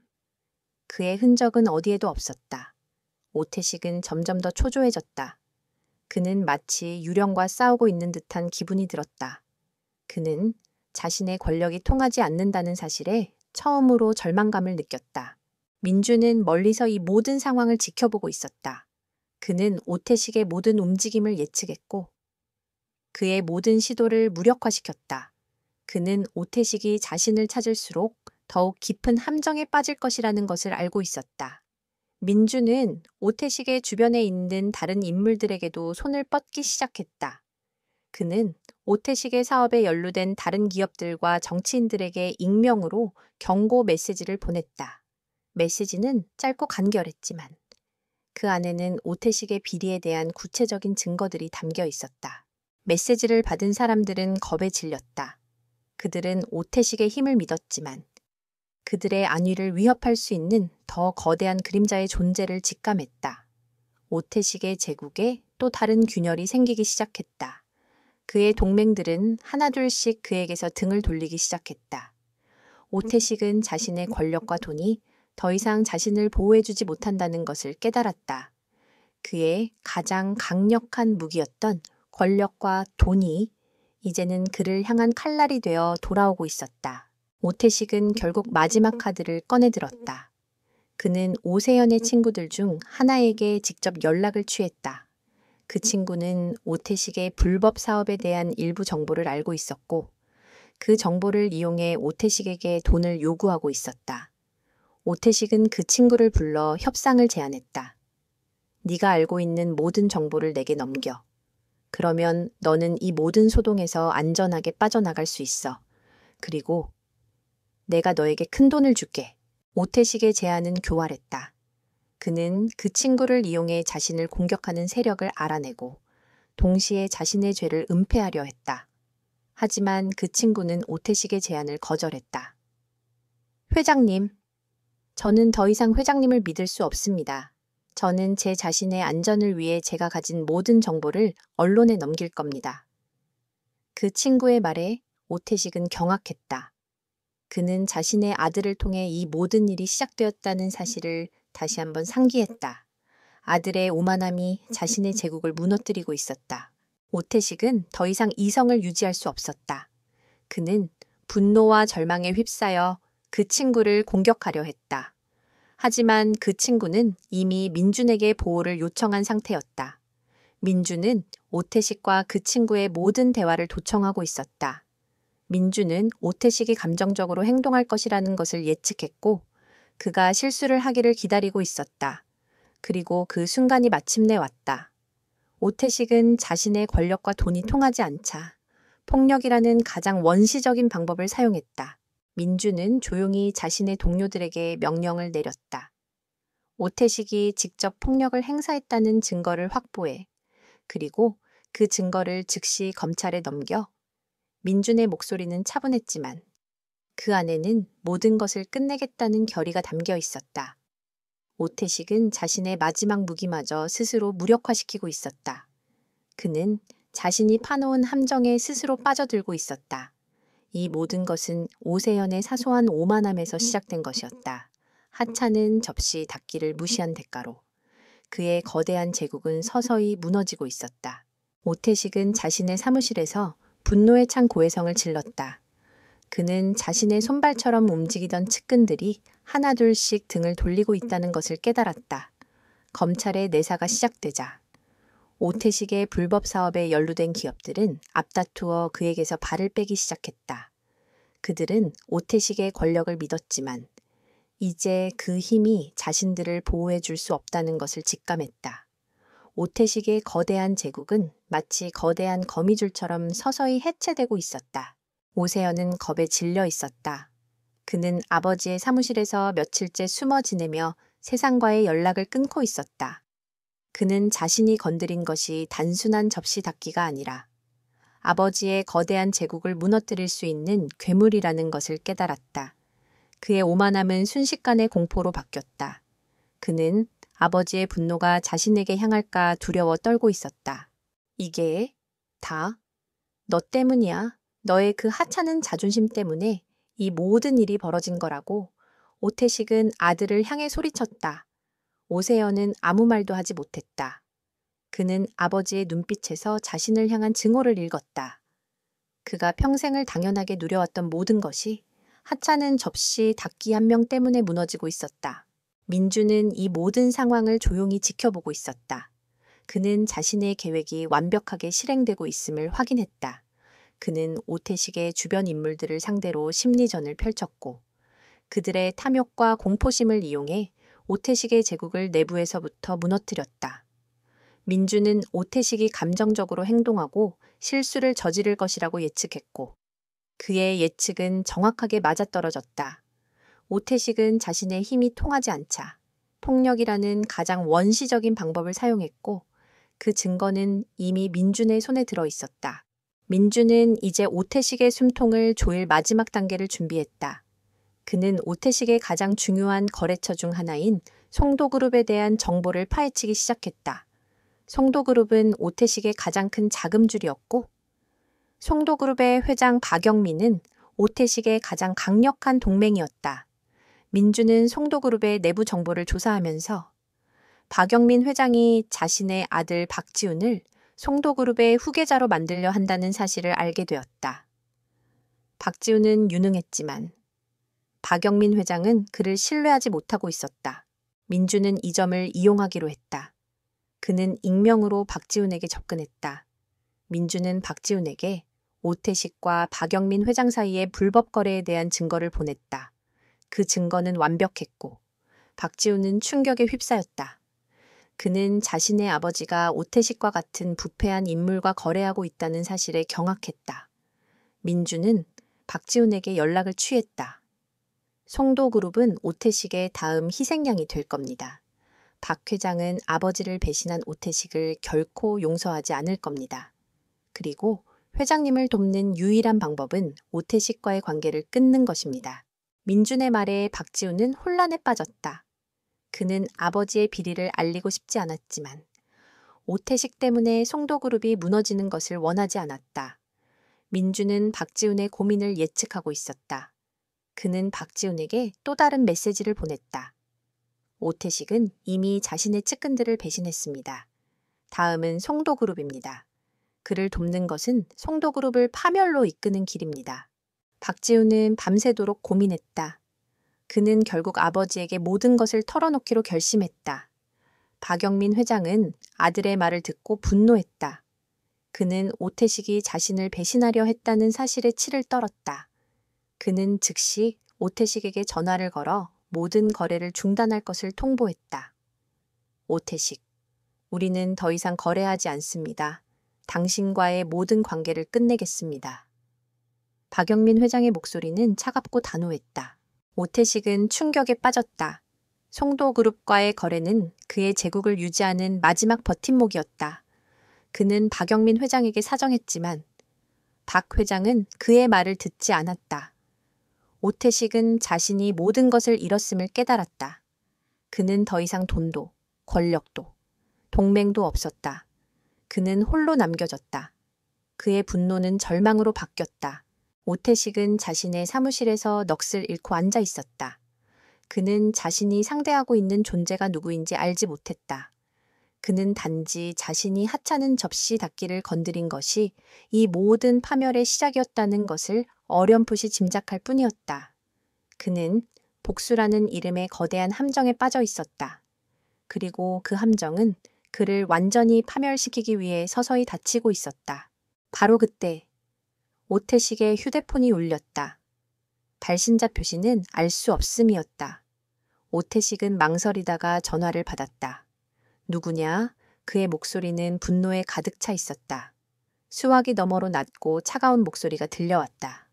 그의 흔적은 어디에도 없었다. 오태식은 점점 더 초조해졌다. 그는 마치 유령과 싸우고 있는 듯한 기분이 들었다. 그는 자신의 권력이 통하지 않는다는 사실에 처음으로 절망감을 느꼈다. 민주는 멀리서 이 모든 상황을 지켜보고 있었다. 그는 오태식의 모든 움직임을 예측했고 그의 모든 시도를 무력화시켰다. 그는 오태식이 자신을 찾을수록 더욱 깊은 함정에 빠질 것이라는 것을 알고 있었다. 민주는 오태식의 주변에 있는 다른 인물들에게도 손을 뻗기 시작했다. 그는 오태식의 사업에 연루된 다른 기업들과 정치인들에게 익명으로 경고 메시지를 보냈다. 메시지는 짧고 간결했지만 그 안에는 오태식의 비리에 대한 구체적인 증거들이 담겨 있었다. 메시지를 받은 사람들은 겁에 질렸다. 그들은 오태식의 힘을 믿었지만 그들의 안위를 위협할 수 있는 더 거대한 그림자의 존재를 직감했다. 오태식의 제국에 또 다른 균열이 생기기 시작했다. 그의 동맹들은 하나둘씩 그에게서 등을 돌리기 시작했다. 오태식은 자신의 권력과 돈이 더 이상 자신을 보호해주지 못한다는 것을 깨달았다. 그의 가장 강력한 무기였던 권력과 돈이 이제는 그를 향한 칼날이 되어 돌아오고 있었다. 오태식은 결국 마지막 카드를 꺼내들었다. 그는 오세연의 친구들 중 하나에게 직접 연락을 취했다. 그 친구는 오태식의 불법 사업에 대한 일부 정보를 알고 있었고 그 정보를 이용해 오태식에게 돈을 요구하고 있었다. 오태식은 그 친구를 불러 협상을 제안했다. 네가 알고 있는 모든 정보를 내게 넘겨. 그러면 너는 이 모든 소동에서 안전하게 빠져나갈 수 있어. 그리고 내가 너에게 큰 돈을 줄게. 오태식의 제안은 교활했다. 그는 그 친구를 이용해 자신을 공격하는 세력을 알아내고 동시에 자신의 죄를 은폐하려 했다. 하지만 그 친구는 오태식의 제안을 거절했다. 회장님, 저는 더 이상 회장님을 믿을 수 없습니다. 저는 제 자신의 안전을 위해 제가 가진 모든 정보를 언론에 넘길 겁니다. 그 친구의 말에 오태식은 경악했다. 그는 자신의 아들을 통해 이 모든 일이 시작되었다는 사실을 다시 한번 상기했다. 아들의 오만함이 자신의 제국을 무너뜨리고 있었다. 오태식은 더 이상 이성을 유지할 수 없었다. 그는 분노와 절망에 휩싸여 그 친구를 공격하려 했다. 하지만 그 친구는 이미 민준에게 보호를 요청한 상태였다. 민준은 오태식과 그 친구의 모든 대화를 도청하고 있었다. 민준은 오태식이 감정적으로 행동할 것이라는 것을 예측했고 그가 실수를 하기를 기다리고 있었다. 그리고 그 순간이 마침내 왔다. 오태식은 자신의 권력과 돈이 통하지 않자 폭력이라는 가장 원시적인 방법을 사용했다. 민준은 조용히 자신의 동료들에게 명령을 내렸다. 오태식이 직접 폭력을 행사했다는 증거를 확보해 그리고 그 증거를 즉시 검찰에 넘겨 민준의 목소리는 차분했지만 그 안에는 모든 것을 끝내겠다는 결의가 담겨 있었다. 오태식은 자신의 마지막 무기마저 스스로 무력화시키고 있었다. 그는 자신이 파놓은 함정에 스스로 빠져들고 있었다. 이 모든 것은 오세연의 사소한 오만함에서 시작된 것이었다. 하찮은 접시 닦기를 무시한 대가로 그의 거대한 제국은 서서히 무너지고 있었다. 오태식은 자신의 사무실에서 분노에 찬 고해성을 질렀다. 그는 자신의 손발처럼 움직이던 측근들이 하나둘씩 등을 돌리고 있다는 것을 깨달았다. 검찰의 내사가 시작되자 오태식의 불법 사업에 연루된 기업들은 앞다투어 그에게서 발을 빼기 시작했다. 그들은 오태식의 권력을 믿었지만 이제 그 힘이 자신들을 보호해 줄 수 없다는 것을 직감했다. 오태식의 거대한 제국은 마치 거대한 거미줄처럼 서서히 해체되고 있었다. 오세연은 겁에 질려 있었다. 그는 아버지의 사무실에서 며칠째 숨어 지내며 세상과의 연락을 끊고 있었다. 그는 자신이 건드린 것이 단순한 접시 닦기가 아니라 아버지의 거대한 제국을 무너뜨릴 수 있는 괴물이라는 것을 깨달았다. 그의 오만함은 순식간에 공포로 바뀌었다. 그는 아버지의 분노가 자신에게 향할까 두려워 떨고 있었다. 이게 다 너 때문이야. 너의 그 하찮은 자존심 때문에 이 모든 일이 벌어진 거라고. 오태식은 아들을 향해 소리쳤다. 오세연은 아무 말도 하지 못했다. 그는 아버지의 눈빛에서 자신을 향한 증오를 읽었다. 그가 평생을 당연하게 누려왔던 모든 것이 하찮은 접시 닦기 한 명 때문에 무너지고 있었다. 민주는 이 모든 상황을 조용히 지켜보고 있었다. 그는 자신의 계획이 완벽하게 실행되고 있음을 확인했다. 그는 오태식의 주변 인물들을 상대로 심리전을 펼쳤고 그들의 탐욕과 공포심을 이용해 오태식의 제국을 내부에서부터 무너뜨렸다. 민주는 오태식이 감정적으로 행동하고 실수를 저지를 것이라고 예측했고 그의 예측은 정확하게 맞아떨어졌다. 오태식은 자신의 힘이 통하지 않자 폭력이라는 가장 원시적인 방법을 사용했고 그 증거는 이미 민준의 손에 들어 있었다. 민준은 이제 오태식의 숨통을 조일 마지막 단계를 준비했다. 그는 오태식의 가장 중요한 거래처 중 하나인 송도그룹에 대한 정보를 파헤치기 시작했다. 송도그룹은 오태식의 가장 큰 자금줄이었고 송도그룹의 회장 박영민은 오태식의 가장 강력한 동맹이었다. 민주는 송도그룹의 내부 정보를 조사하면서 박영민 회장이 자신의 아들 박지훈을 송도그룹의 후계자로 만들려 한다는 사실을 알게 되었다. 박지훈은 유능했지만 박영민 회장은 그를 신뢰하지 못하고 있었다. 민주는 이 점을 이용하기로 했다. 그는 익명으로 박지훈에게 접근했다. 민주는 박지훈에게 오태식과 박영민 회장 사이의 불법 거래에 대한 증거를 보냈다. 그 증거는 완벽했고 박지훈은 충격에 휩싸였다. 그는 자신의 아버지가 오태식과 같은 부패한 인물과 거래하고 있다는 사실에 경악했다. 민주는 박지훈에게 연락을 취했다. 송도그룹은 오태식의 다음 희생양이 될 겁니다. 박 회장은 아버지를 배신한 오태식을 결코 용서하지 않을 겁니다. 그리고 회장님을 돕는 유일한 방법은 오태식과의 관계를 끊는 것입니다. 민준의 말에 박지훈은 혼란에 빠졌다. 그는 아버지의 비리를 알리고 싶지 않았지만 오태식 때문에 송도그룹이 무너지는 것을 원하지 않았다. 민주는 박지훈의 고민을 예측하고 있었다. 그는 박지훈에게 또 다른 메시지를 보냈다. 오태식은 이미 자신의 측근들을 배신했습니다. 다음은 송도그룹입니다. 그를 돕는 것은 송도그룹을 파멸로 이끄는 길입니다. 박지훈은 밤새도록 고민했다. 그는 결국 아버지에게 모든 것을 털어놓기로 결심했다. 박영민 회장은 아들의 말을 듣고 분노했다. 그는 오태식이 자신을 배신하려 했다는 사실에 치를 떨었다. 그는 즉시 오태식에게 전화를 걸어 모든 거래를 중단할 것을 통보했다. 오태식, 우리는 더 이상 거래하지 않습니다. 당신과의 모든 관계를 끝내겠습니다. 박영민 회장의 목소리는 차갑고 단호했다. 오태식은 충격에 빠졌다. 송도그룹과의 거래는 그의 제국을 유지하는 마지막 버팀목이었다. 그는 박영민 회장에게 사정했지만 박 회장은 그의 말을 듣지 않았다. 오태식은 자신이 모든 것을 잃었음을 깨달았다. 그는 더 이상 돈도, 권력도, 동맹도 없었다. 그는 홀로 남겨졌다. 그의 분노는 절망으로 바뀌었다. 오태식은 자신의 사무실에서 넋을 잃고 앉아 있었다. 그는 자신이 상대하고 있는 존재가 누구인지 알지 못했다. 그는 단지 자신이 하찮은 접시 닦기를 건드린 것이 이 모든 파멸의 시작이었다는 것을 어렴풋이 짐작할 뿐이었다. 그는 복수라는 이름의 거대한 함정에 빠져 있었다. 그리고 그 함정은 그를 완전히 파멸시키기 위해 서서히 닫히고 있었다. 바로 그때 오태식의 휴대폰이 울렸다. 발신자 표시는 알 수 없음이었다. 오태식은 망설이다가 전화를 받았다. 누구냐? 그의 목소리는 분노에 가득 차 있었다. 수화기 너머로 낮고 차가운 목소리가 들려왔다.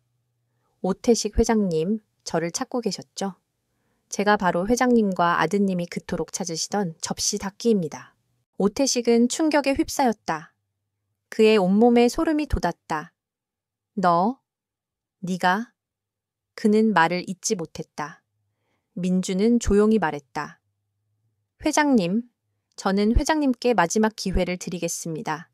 오태식 회장님, 저를 찾고 계셨죠? 제가 바로 회장님과 아드님이 그토록 찾으시던 접시 닫기입니다. 오태식은 충격에 휩싸였다. 그의 온몸에 소름이 돋았다. 네가? 그는 말을 잇지 못했다. 민주는 조용히 말했다. 회장님, 저는 회장님께 마지막 기회를 드리겠습니다.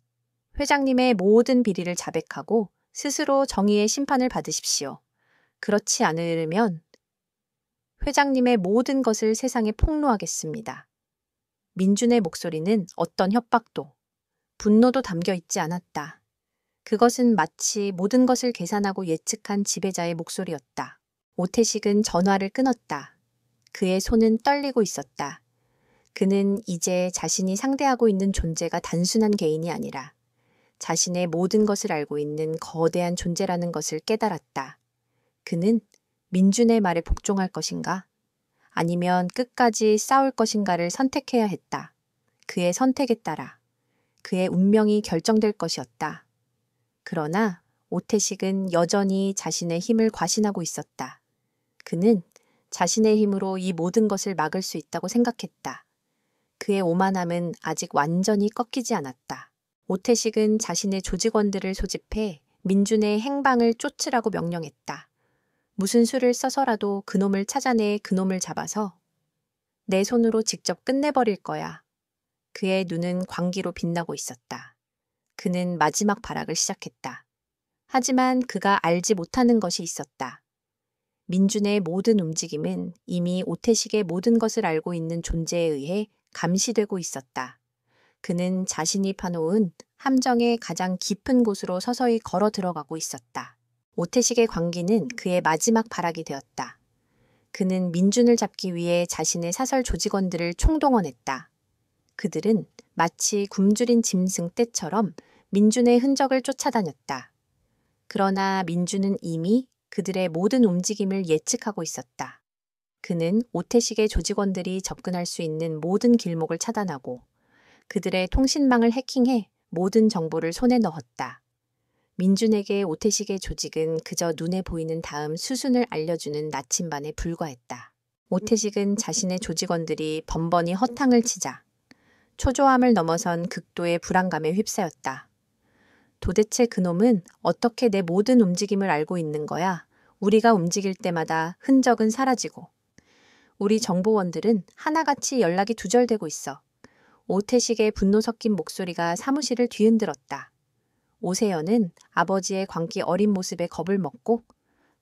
회장님의 모든 비리를 자백하고 스스로 정의의 심판을 받으십시오. 그렇지 않으면 회장님의 모든 것을 세상에 폭로하겠습니다. 민준의 목소리는 어떤 협박도, 분노도 담겨 있지 않았다. 그것은 마치 모든 것을 계산하고 예측한 지배자의 목소리였다. 오태식은 전화를 끊었다. 그의 손은 떨리고 있었다. 그는 이제 자신이 상대하고 있는 존재가 단순한 개인이 아니라 자신의 모든 것을 알고 있는 거대한 존재라는 것을 깨달았다. 그는 민준의 말에 복종할 것인가? 아니면 끝까지 싸울 것인가를 선택해야 했다. 그의 선택에 따라 그의 운명이 결정될 것이었다. 그러나 오태식은 여전히 자신의 힘을 과신하고 있었다. 그는 자신의 힘으로 이 모든 것을 막을 수 있다고 생각했다. 그의 오만함은 아직 완전히 꺾이지 않았다. 오태식은 자신의 조직원들을 소집해 민준의 행방을 쫓으라고 명령했다. 무슨 수를 써서라도 그놈을 찾아내 그놈을 잡아서 내 손으로 직접 끝내버릴 거야. 그의 눈은 광기로 빛나고 있었다. 그는 마지막 발악을 시작했다. 하지만 그가 알지 못하는 것이 있었다. 민준의 모든 움직임은 이미 오태식의 모든 것을 알고 있는 존재에 의해 감시되고 있었다. 그는 자신이 파놓은 함정의 가장 깊은 곳으로 서서히 걸어 들어가고 있었다. 오태식의 광기는 그의 마지막 발악이 되었다. 그는 민준을 잡기 위해 자신의 사설 조직원들을 총동원했다. 그들은 마치 굶주린 짐승 떼처럼 민준의 흔적을 쫓아다녔다. 그러나 민준은 이미 그들의 모든 움직임을 예측하고 있었다. 그는 오태식의 조직원들이 접근할 수 있는 모든 길목을 차단하고 그들의 통신망을 해킹해 모든 정보를 손에 넣었다. 민준에게 오태식의 조직은 그저 눈에 보이는 다음 수순을 알려주는 나침반에 불과했다. 오태식은 자신의 조직원들이 번번이 허탕을 치자 초조함을 넘어선 극도의 불안감에 휩싸였다. 도대체 그놈은 어떻게 내 모든 움직임을 알고 있는 거야? 우리가 움직일 때마다 흔적은 사라지고 우리 정보원들은 하나같이 연락이 두절되고 있어. 오태식의 분노 섞인 목소리가 사무실을 뒤흔들었다. 오세연은 아버지의 광기 어린 모습에 겁을 먹고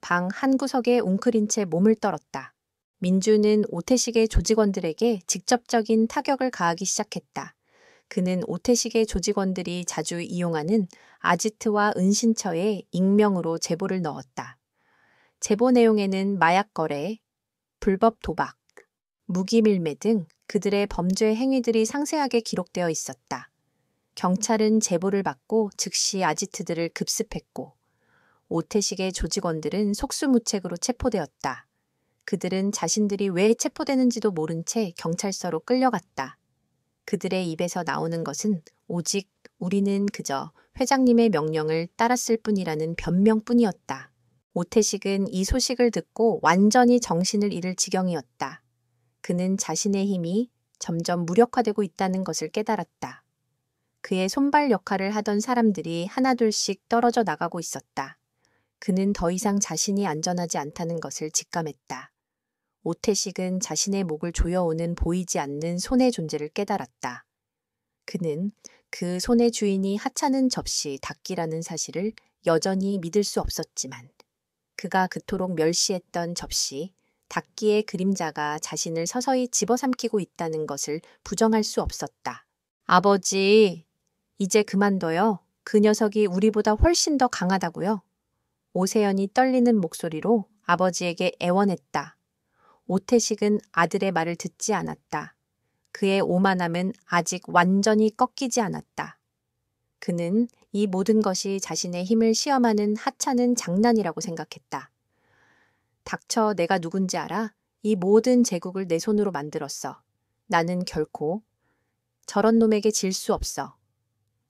방 한구석에 웅크린 채 몸을 떨었다. 민주는 오태식의 조직원들에게 직접적인 타격을 가하기 시작했다. 그는 오태식의 조직원들이 자주 이용하는 아지트와 은신처에 익명으로 제보를 넣었다. 제보 내용에는 마약 거래, 불법 도박, 무기 밀매 등 그들의 범죄 행위들이 상세하게 기록되어 있었다. 경찰은 제보를 받고 즉시 아지트들을 급습했고 오태식의 조직원들은 속수무책으로 체포되었다. 그들은 자신들이 왜 체포되는지도 모른 채 경찰서로 끌려갔다. 그들의 입에서 나오는 것은 오직 우리는 그저 회장님의 명령을 따랐을 뿐이라는 변명뿐이었다. 오태식은 이 소식을 듣고 완전히 정신을 잃을 지경이었다. 그는 자신의 힘이 점점 무력화되고 있다는 것을 깨달았다. 그의 손발 역할을 하던 사람들이 하나둘씩 떨어져 나가고 있었다. 그는 더 이상 자신이 안전하지 않다는 것을 직감했다. 오태식은 자신의 목을 조여오는 보이지 않는 손의 존재를 깨달았다. 그는 그 손의 주인이 하찮은 접시 닭기라는 사실을 여전히 믿을 수 없었지만 그가 그토록 멸시했던 접시 닭기의 그림자가 자신을 서서히 집어삼키고 있다는 것을 부정할 수 없었다. 아버지, 이제 그만둬요. 그 녀석이 우리보다 훨씬 더 강하다고요. 오세연이 떨리는 목소리로 아버지에게 애원했다. 오태식은 아들의 말을 듣지 않았다. 그의 오만함은 아직 완전히 꺾이지 않았다. 그는 이 모든 것이 자신의 힘을 시험하는 하찮은 장난이라고 생각했다. 닥쳐, 내가 누군지 알아? 이 모든 제국을 내 손으로 만들었어. 나는 결코 저런 놈에게 질 수 없어.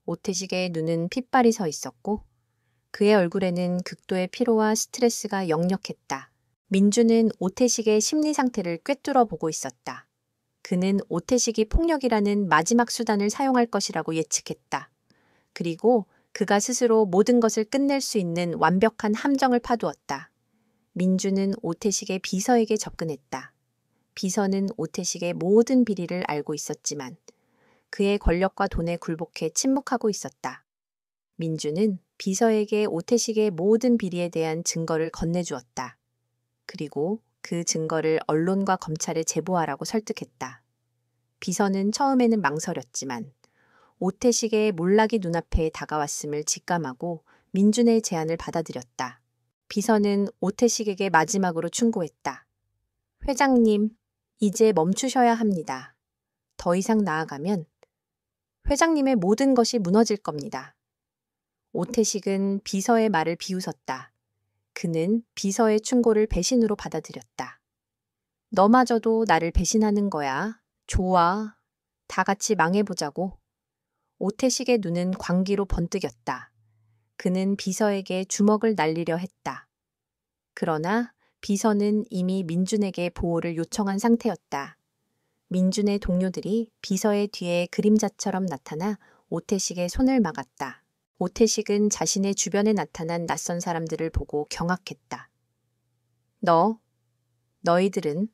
오태식의 눈은 핏발이 서 있었고 그의 얼굴에는 극도의 피로와 스트레스가 역력했다. 민주는 오태식의 심리 상태를 꿰뚫어 보고 있었다. 그는 오태식이 폭력이라는 마지막 수단을 사용할 것이라고 예측했다. 그리고 그가 스스로 모든 것을 끝낼 수 있는 완벽한 함정을 파두었다. 민주는 오태식의 비서에게 접근했다. 비서는 오태식의 모든 비리를 알고 있었지만 그의 권력과 돈에 굴복해 침묵하고 있었다. 민주는 비서에게 오태식의 모든 비리에 대한 증거를 건네주었다. 그리고 그 증거를 언론과 검찰에 제보하라고 설득했다. 비서는 처음에는 망설였지만 오태식의 몰락이 눈앞에 다가왔음을 직감하고 민준의 제안을 받아들였다. 비서는 오태식에게 마지막으로 충고했다. 회장님, 이제 멈추셔야 합니다. 더 이상 나아가면 회장님의 모든 것이 무너질 겁니다. 오태식은 비서의 말을 비웃었다. 그는 비서의 충고를 배신으로 받아들였다. 너마저도 나를 배신하는 거야. 좋아. 다 같이 망해보자고. 오태식의 눈은 광기로 번뜩였다. 그는 비서에게 주먹을 날리려 했다. 그러나 비서는 이미 민준에게 보호를 요청한 상태였다. 민준의 동료들이 비서의 뒤에 그림자처럼 나타나 오태식의 손을 막았다. 오태식은 자신의 주변에 나타난 낯선 사람들을 보고 경악했다. 너희들은?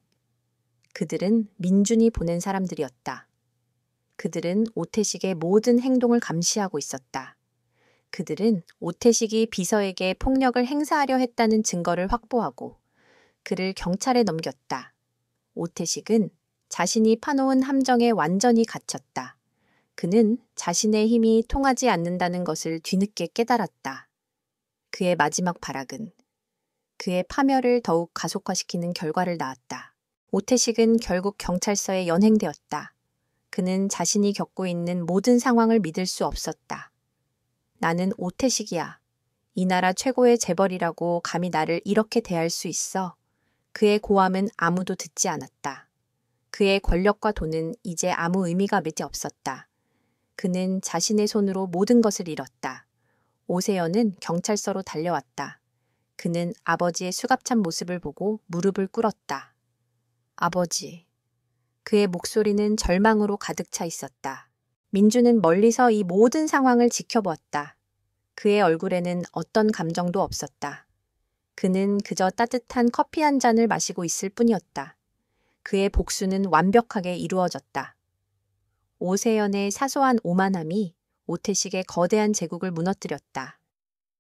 그들은 민준이 보낸 사람들이었다. 그들은 오태식의 모든 행동을 감시하고 있었다. 그들은 오태식이 비서에게 폭력을 행사하려 했다는 증거를 확보하고 그를 경찰에 넘겼다. 오태식은 자신이 파놓은 함정에 완전히 갇혔다. 그는 자신의 힘이 통하지 않는다는 것을 뒤늦게 깨달았다. 그의 마지막 발악은 그의 파멸을 더욱 가속화시키는 결과를 낳았다. 오태식은 결국 경찰서에 연행되었다. 그는 자신이 겪고 있는 모든 상황을 믿을 수 없었다. 나는 오태식이야. 이 나라 최고의 재벌이라고 감히 나를 이렇게 대할 수 있어. 그의 고함은 아무도 듣지 않았다. 그의 권력과 돈은 이제 아무 의미가 몇 없었다. 그는 자신의 손으로 모든 것을 잃었다. 오세연은 경찰서로 달려왔다. 그는 아버지의 수갑찬 모습을 보고 무릎을 꿇었다. 아버지. 그의 목소리는 절망으로 가득 차 있었다. 민주는 멀리서 이 모든 상황을 지켜보았다. 그의 얼굴에는 어떤 감정도 없었다. 그는 그저 따뜻한 커피 한 잔을 마시고 있을 뿐이었다. 그의 복수는 완벽하게 이루어졌다. 오세연의 사소한 오만함이 오태식의 거대한 제국을 무너뜨렸다.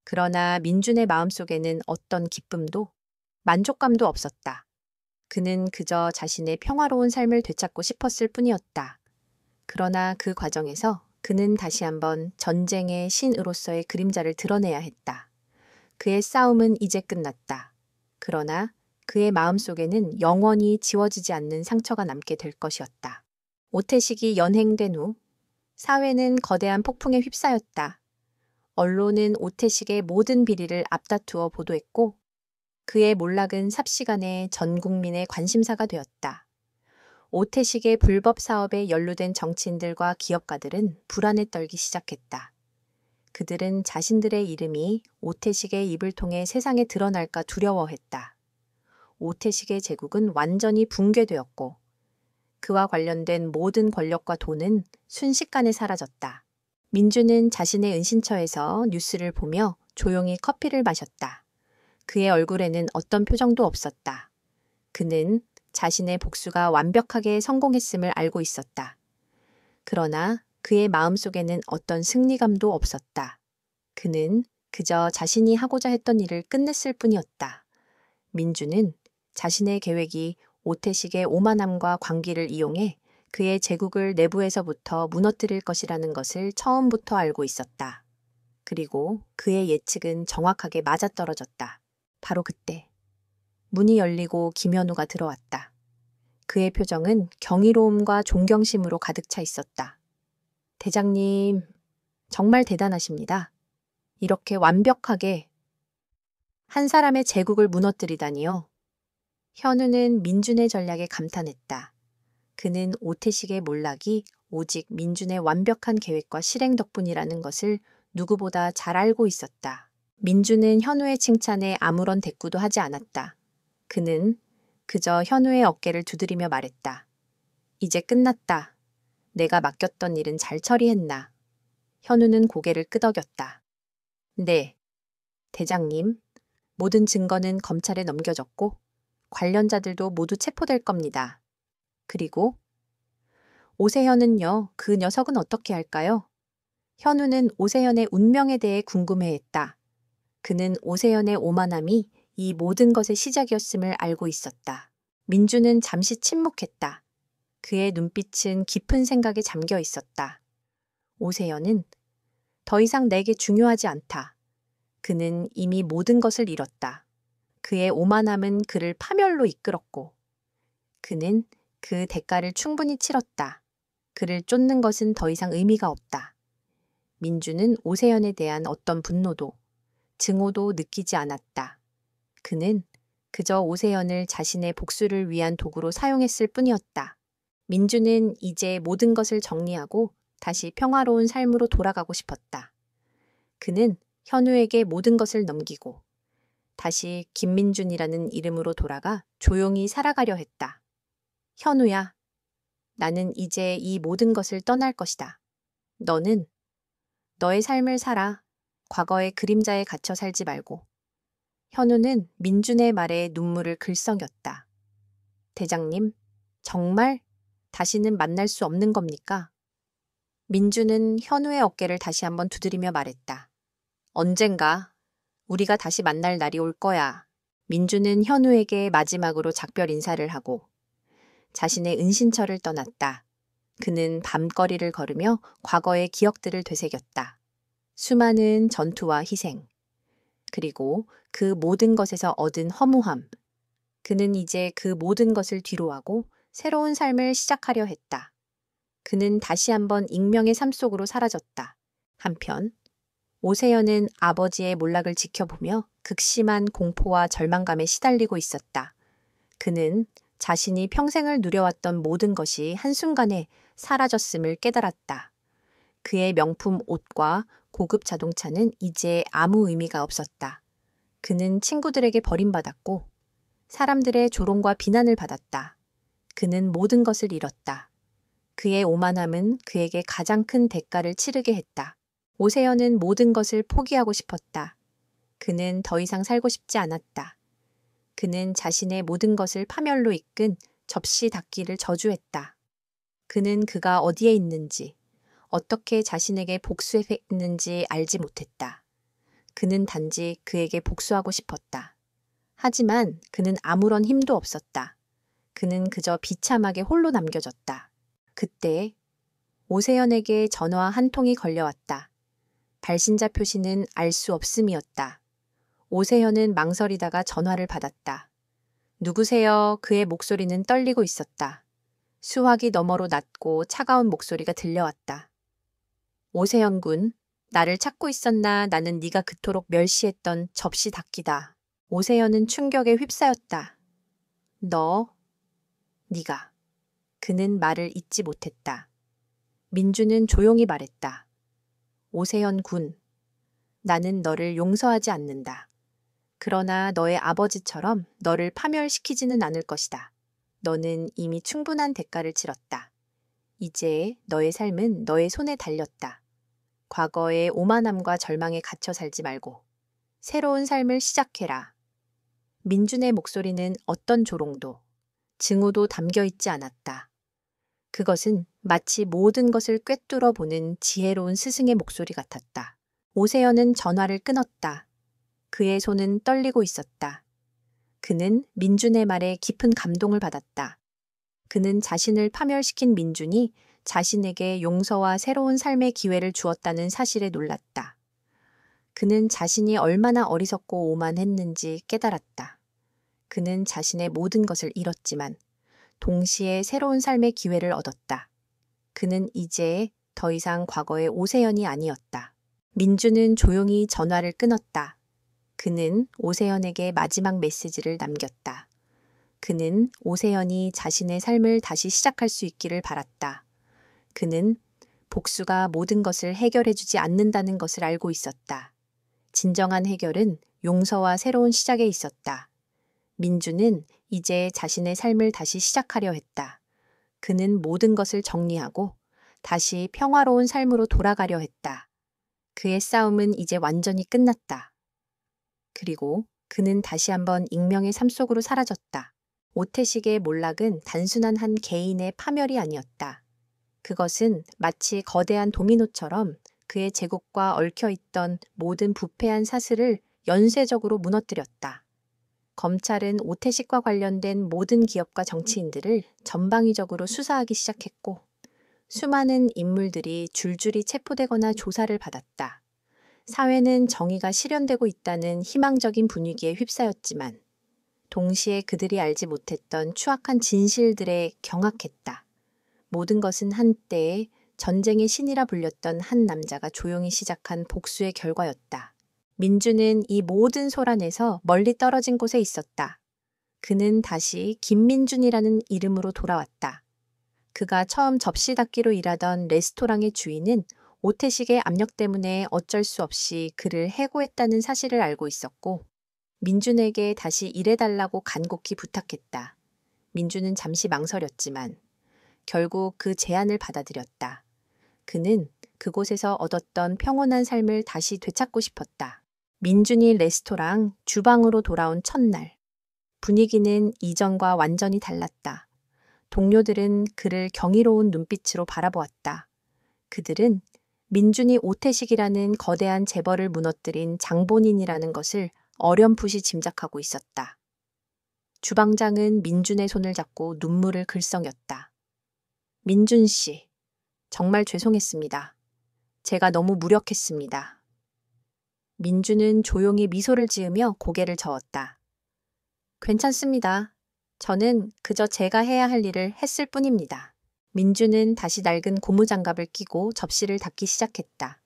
그러나 민준의 마음속에는 어떤 기쁨도 만족감도 없었다. 그는 그저 자신의 평화로운 삶을 되찾고 싶었을 뿐이었다. 그러나 그 과정에서 그는 다시 한번 전쟁의 신으로서의 그림자를 드러내야 했다. 그의 싸움은 이제 끝났다. 그러나 그의 마음속에는 영원히 지워지지 않는 상처가 남게 될 것이었다. 오태식이 연행된 후 사회는 거대한 폭풍에 휩싸였다. 언론은 오태식의 모든 비리를 앞다투어 보도했고 그의 몰락은 삽시간에 전 국민의 관심사가 되었다. 오태식의 불법 사업에 연루된 정치인들과 기업가들은 불안에 떨기 시작했다. 그들은 자신들의 이름이 오태식의 입을 통해 세상에 드러날까 두려워했다. 오태식의 제국은 완전히 붕괴되었고 그와 관련된 모든 권력과 돈은 순식간에 사라졌다. 민주는 자신의 은신처에서 뉴스를 보며 조용히 커피를 마셨다. 그의 얼굴에는 어떤 표정도 없었다. 그는 자신의 복수가 완벽하게 성공했음을 알고 있었다. 그러나 그의 마음속에는 어떤 승리감도 없었다. 그는 그저 자신이 하고자 했던 일을 끝냈을 뿐이었다. 민주는 자신의 계획이 오태식의 오만함과 광기를 이용해 그의 제국을 내부에서부터 무너뜨릴 것이라는 것을 처음부터 알고 있었다. 그리고 그의 예측은 정확하게 맞아떨어졌다. 바로 그때 문이 열리고 김현우가 들어왔다. 그의 표정은 경이로움과 존경심으로 가득 차 있었다. 대장님, 정말 대단하십니다. 이렇게 완벽하게 한 사람의 제국을 무너뜨리다니요. 현우는 민준의 전략에 감탄했다. 그는 오태식의 몰락이 오직 민준의 완벽한 계획과 실행 덕분이라는 것을 누구보다 잘 알고 있었다. 민준은 현우의 칭찬에 아무런 대꾸도 하지 않았다. 그는 그저 현우의 어깨를 두드리며 말했다. 이제 끝났다. 내가 맡겼던 일은 잘 처리했나. 현우는 고개를 끄덕였다. 네, 대장님. 모든 증거는 검찰에 넘겨졌고 관련자들도 모두 체포될 겁니다. 그리고 오세현은요, 그 녀석은 어떻게 할까요? 현우는 오세현의 운명에 대해 궁금해했다. 그는 오세현의 오만함이 이 모든 것의 시작이었음을 알고 있었다. 민주는 잠시 침묵했다. 그의 눈빛은 깊은 생각에 잠겨 있었다. 오세현은 더 이상 내게 중요하지 않다. 그는 이미 모든 것을 잃었다. 그의 오만함은 그를 파멸로 이끌었고 그는 그 대가를 충분히 치렀다. 그를 쫓는 것은 더 이상 의미가 없다. 민주는 오세현에 대한 어떤 분노도 증오도 느끼지 않았다. 그는 그저 오세현을 자신의 복수를 위한 도구로 사용했을 뿐이었다. 민주는 이제 모든 것을 정리하고 다시 평화로운 삶으로 돌아가고 싶었다. 그는 현우에게 모든 것을 넘기고 다시 김민준이라는 이름으로 돌아가 조용히 살아가려 했다. 현우야, 나는 이제 이 모든 것을 떠날 것이다. 너는 너의 삶을 살아. 과거의 그림자에 갇혀 살지 말고. 현우는 민준의 말에 눈물을 글썽였다. 대장님, 정말 다시는 만날 수 없는 겁니까? 민준은 현우의 어깨를 다시 한번 두드리며 말했다. 언젠가 우리가 다시 만날 날이 올 거야. 민준은 현우에게 마지막으로 작별 인사를 하고 자신의 은신처를 떠났다. 그는 밤거리를 걸으며 과거의 기억들을 되새겼다. 수많은 전투와 희생, 그리고 그 모든 것에서 얻은 허무함. 그는 이제 그 모든 것을 뒤로하고 새로운 삶을 시작하려 했다. 그는 다시 한번 익명의 삶 속으로 사라졌다. 한편 오세현은 아버지의 몰락을 지켜보며 극심한 공포와 절망감에 시달리고 있었다. 그는 자신이 평생을 누려왔던 모든 것이 한순간에 사라졌음을 깨달았다. 그의 명품 옷과 고급 자동차는 이제 아무 의미가 없었다. 그는 친구들에게 버림받았고 사람들의 조롱과 비난을 받았다. 그는 모든 것을 잃었다. 그의 오만함은 그에게 가장 큰 대가를 치르게 했다. 오세현은 모든 것을 포기하고 싶었다. 그는 더 이상 살고 싶지 않았다. 그는 자신의 모든 것을 파멸로 이끈 접시 닫기를 저주했다. 그는 그가 어디에 있는지, 어떻게 자신에게 복수했는지 알지 못했다. 그는 단지 그에게 복수하고 싶었다. 하지만 그는 아무런 힘도 없었다. 그는 그저 비참하게 홀로 남겨졌다. 그때 오세현에게 전화 한 통이 걸려왔다. 발신자 표시는 알 수 없음이었다. 오세현은 망설이다가 전화를 받았다. 누구세요? 그의 목소리는 떨리고 있었다. 수화기 너머로 낮고 차가운 목소리가 들려왔다. 오세현 군, 나를 찾고 있었나? 나는 네가 그토록 멸시했던 접시 닫기다. 오세현은 충격에 휩싸였다. 네가. 그는 말을 잇지 못했다. 민주는 조용히 말했다. 오세현 군, 나는 너를 용서하지 않는다. 그러나 너의 아버지처럼 너를 파멸시키지는 않을 것이다. 너는 이미 충분한 대가를 치렀다. 이제 너의 삶은 너의 손에 달렸다. 과거의 오만함과 절망에 갇혀 살지 말고 새로운 삶을 시작해라. 민준의 목소리는 어떤 조롱도, 증오도 담겨 있지 않았다. 그것은 마치 모든 것을 꿰뚫어 보는 지혜로운 스승의 목소리 같았다. 오세현은 전화를 끊었다. 그의 손은 떨리고 있었다. 그는 민준의 말에 깊은 감동을 받았다. 그는 자신을 파멸시킨 민준이 자신에게 용서와 새로운 삶의 기회를 주었다는 사실에 놀랐다. 그는 자신이 얼마나 어리석고 오만했는지 깨달았다. 그는 자신의 모든 것을 잃었지만 동시에 새로운 삶의 기회를 얻었다. 그는 이제 더 이상 과거의 오세연이 아니었다. 민주는 조용히 전화를 끊었다. 그는 오세연에게 마지막 메시지를 남겼다. 그는 오세연이 자신의 삶을 다시 시작할 수 있기를 바랐다. 그는 복수가 모든 것을 해결해주지 않는다는 것을 알고 있었다. 진정한 해결은 용서와 새로운 시작에 있었다. 민주는 이제 자신의 삶을 다시 시작하려 했다. 그는 모든 것을 정리하고 다시 평화로운 삶으로 돌아가려 했다. 그의 싸움은 이제 완전히 끝났다. 그리고 그는 다시 한번 익명의 삶 속으로 사라졌다. 오태식의 몰락은 단순한 한 개인의 파멸이 아니었다. 그것은 마치 거대한 도미노처럼 그의 제국과 얽혀있던 모든 부패한 사슬을 연쇄적으로 무너뜨렸다. 검찰은 오태식과 관련된 모든 기업과 정치인들을 전방위적으로 수사하기 시작했고 수많은 인물들이 줄줄이 체포되거나 조사를 받았다. 사회는 정의가 실현되고 있다는 희망적인 분위기에 휩싸였지만 동시에 그들이 알지 못했던 추악한 진실들에 경악했다. 모든 것은 한때에 전쟁의 신이라 불렸던 한 남자가 조용히 시작한 복수의 결과였다. 민주는 이 모든 소란에서 멀리 떨어진 곳에 있었다. 그는 다시 김민준이라는 이름으로 돌아왔다. 그가 처음 접시 닦기로 일하던 레스토랑의 주인은 오태식의 압력 때문에 어쩔 수 없이 그를 해고했다는 사실을 알고 있었고 민준에게 다시 일해달라고 간곡히 부탁했다. 민준은 잠시 망설였지만 결국 그 제안을 받아들였다. 그는 그곳에서 얻었던 평온한 삶을 다시 되찾고 싶었다. 민준이 레스토랑 주방으로 돌아온 첫날. 분위기는 이전과 완전히 달랐다. 동료들은 그를 경이로운 눈빛으로 바라보았다. 그들은 민준이 오태식이라는 거대한 재벌을 무너뜨린 장본인이라는 것을 어렴풋이 짐작하고 있었다. 주방장은 민준의 손을 잡고 눈물을 글썽였다. 민준 씨, 정말 죄송했습니다. 제가 너무 무력했습니다. 민준은 조용히 미소를 지으며 고개를 저었다. 괜찮습니다. 저는 그저 제가 해야 할 일을 했을 뿐입니다. 민준은 다시 낡은 고무장갑을 끼고 접시를 닦기 시작했다.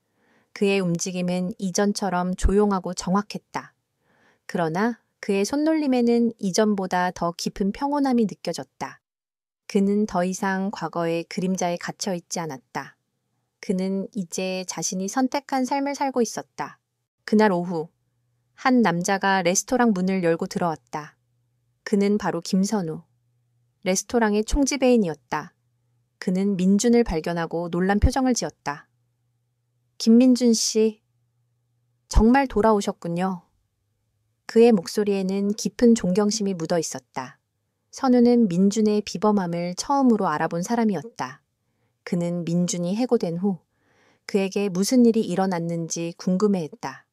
그의 움직임은 이전처럼 조용하고 정확했다. 그러나 그의 손놀림에는 이전보다 더 깊은 평온함이 느껴졌다. 그는 더 이상 과거의 그림자에 갇혀 있지 않았다. 그는 이제 자신이 선택한 삶을 살고 있었다. 그날 오후, 한 남자가 레스토랑 문을 열고 들어왔다. 그는 바로 김선우. 레스토랑의 총지배인이었다. 그는 민준을 발견하고 놀란 표정을 지었다. 김민준 씨, 정말 돌아오셨군요. 그의 목소리에는 깊은 존경심이 묻어 있었다. 선우는 민준의 비범함을 처음으로 알아본 사람이었다. 그는 민준이 해고된 후 그에게 무슨 일이 일어났는지 궁금해했다.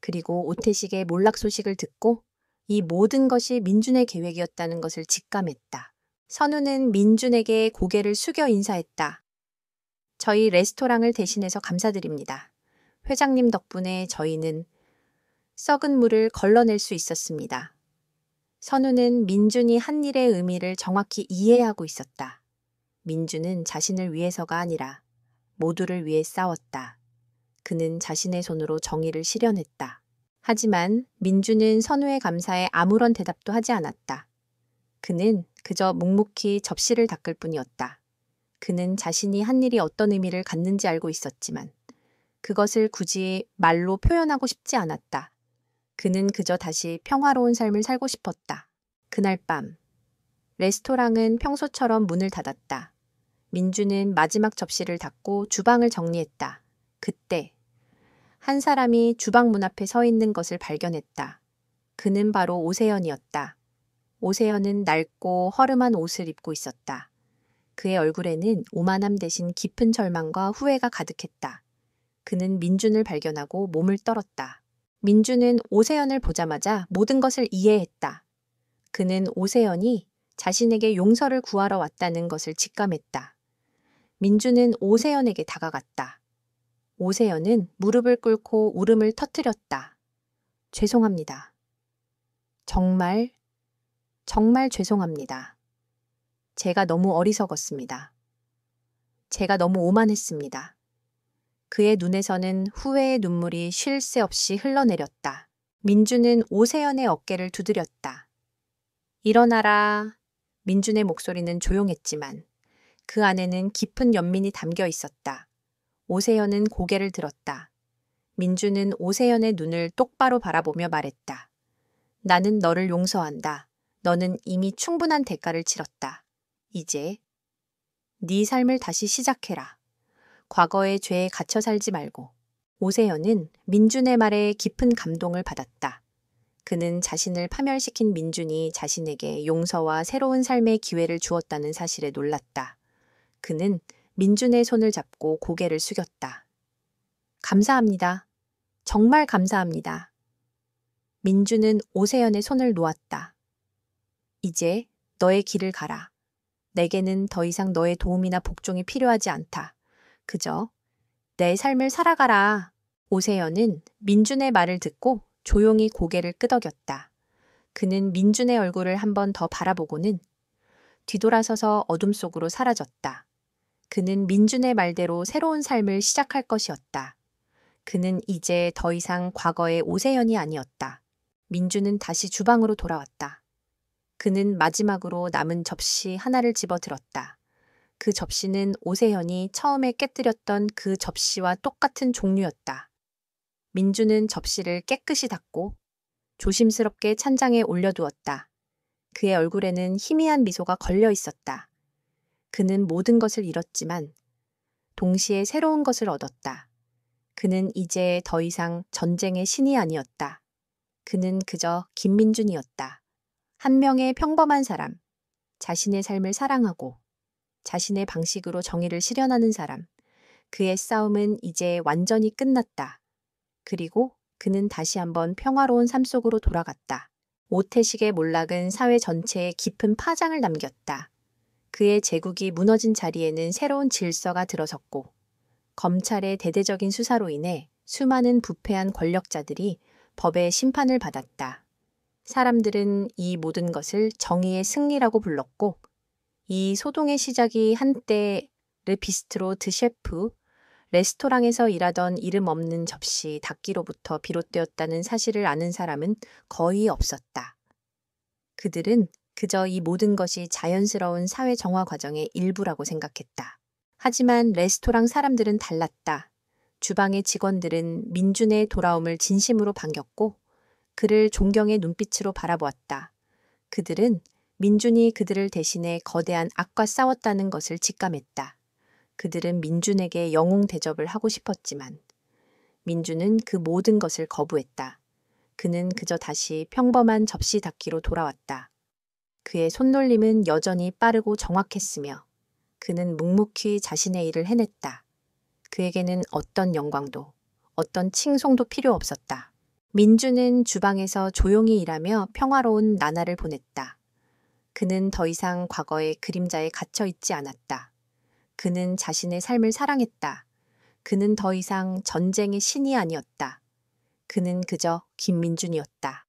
그리고 오태식의 몰락 소식을 듣고 이 모든 것이 민준의 계획이었다는 것을 직감했다. 선우는 민준에게 고개를 숙여 인사했다. 저희 레스토랑을 대신해서 감사드립니다. 회장님 덕분에 저희는 썩은 물을 걸러낼 수 있었습니다. 선우는 민준이 한 일의 의미를 정확히 이해하고 있었다. 민준은 자신을 위해서가 아니라 모두를 위해 싸웠다. 그는 자신의 손으로 정의를 실현했다. 하지만 민준은 선우의 감사에 아무런 대답도 하지 않았다. 그는 그저 묵묵히 접시를 닦을 뿐이었다. 그는 자신이 한 일이 어떤 의미를 갖는지 알고 있었지만 그것을 굳이 말로 표현하고 싶지 않았다. 그는 그저 다시 평화로운 삶을 살고 싶었다. 그날 밤, 레스토랑은 평소처럼 문을 닫았다. 민주는 마지막 접시를 닫고 주방을 정리했다. 그때 한 사람이 주방 문 앞에 서 있는 것을 발견했다. 그는 바로 오세연이었다. 오세연은 낡고 허름한 옷을 입고 있었다. 그의 얼굴에는 오만함 대신 깊은 절망과 후회가 가득했다. 그는 민준을 발견하고 몸을 떨었다. 민준은 오세연을 보자마자 모든 것을 이해했다. 그는 오세연이 자신에게 용서를 구하러 왔다는 것을 직감했다. 민준은 오세연에게 다가갔다. 오세연은 무릎을 꿇고 울음을 터뜨렸다. 죄송합니다. 정말 죄송합니다. 제가 너무 어리석었습니다. 제가 너무 오만했습니다. 그의 눈에서는 후회의 눈물이 쉴 새 없이 흘러내렸다. 민주는 오세연의 어깨를 두드렸다. 일어나라. 민준의 목소리는 조용했지만 그 안에는 깊은 연민이 담겨 있었다. 오세연은 고개를 들었다. 민주는 오세연의 눈을 똑바로 바라보며 말했다. 나는 너를 용서한다. 너는 이미 충분한 대가를 치렀다. 이제 네 삶을 다시 시작해라. 과거의 죄에 갇혀 살지 말고. 오세연은 민준의 말에 깊은 감동을 받았다. 그는 자신을 파멸시킨 민준이 자신에게 용서와 새로운 삶의 기회를 주었다는 사실에 놀랐다. 그는 민준의 손을 잡고 고개를 숙였다. 감사합니다. 정말 감사합니다. 민준은 오세연의 손을 놓았다. 이제 너의 길을 가라. 내게는 더 이상 너의 도움이나 복종이 필요하지 않다. 그저 내 삶을 살아가라. 오세연은 민준의 말을 듣고 조용히 고개를 끄덕였다. 그는 민준의 얼굴을 한 번 더 바라보고는 뒤돌아서서 어둠 속으로 사라졌다. 그는 민준의 말대로 새로운 삶을 시작할 것이었다. 그는 이제 더 이상 과거의 오세연이 아니었다. 민준은 다시 주방으로 돌아왔다. 그는 마지막으로 남은 접시 하나를 집어들었다. 그 접시는 오세연이 처음에 깨뜨렸던 그 접시와 똑같은 종류였다. 민준은 접시를 깨끗이 닦고 조심스럽게 찬장에 올려두었다. 그의 얼굴에는 희미한 미소가 걸려 있었다. 그는 모든 것을 잃었지만 동시에 새로운 것을 얻었다. 그는 이제 더 이상 전쟁의 신이 아니었다. 그는 그저 김민준이었다. 한 명의 평범한 사람, 자신의 삶을 사랑하고 자신의 방식으로 정의를 실현하는 사람. 그의 싸움은 이제 완전히 끝났다. 그리고 그는 다시 한번 평화로운 삶 속으로 돌아갔다. 오태식의 몰락은 사회 전체에 깊은 파장을 남겼다. 그의 제국이 무너진 자리에는 새로운 질서가 들어섰고 검찰의 대대적인 수사로 인해 수많은 부패한 권력자들이 법의 심판을 받았다. 사람들은 이 모든 것을 정의의 승리라고 불렀고 이 소동의 시작이 한때 르비스트로 드 셰프, 레스토랑에서 일하던 이름 없는 접시 닫기로부터 비롯되었다는 사실을 아는 사람은 거의 없었다. 그들은 그저 이 모든 것이 자연스러운 사회 정화 과정의 일부라고 생각했다. 하지만 레스토랑 사람들은 달랐다. 주방의 직원들은 민준의 돌아옴을 진심으로 반겼고 그를 존경의 눈빛으로 바라보았다. 그들은 민준이 그들을 대신해 거대한 악과 싸웠다는 것을 직감했다. 그들은 민준에게 영웅 대접을 하고 싶었지만 민준은 그 모든 것을 거부했다. 그는 그저 다시 평범한 접시 닫기로 돌아왔다. 그의 손놀림은 여전히 빠르고 정확했으며 그는 묵묵히 자신의 일을 해냈다. 그에게는 어떤 영광도 어떤 칭송도 필요 없었다. 민준은 주방에서 조용히 일하며 평화로운 나날을 보냈다. 그는 더 이상 과거의 그림자에 갇혀 있지 않았다. 그는 자신의 삶을 사랑했다. 그는 더 이상 전쟁의 신이 아니었다. 그는 그저 김민준이었다.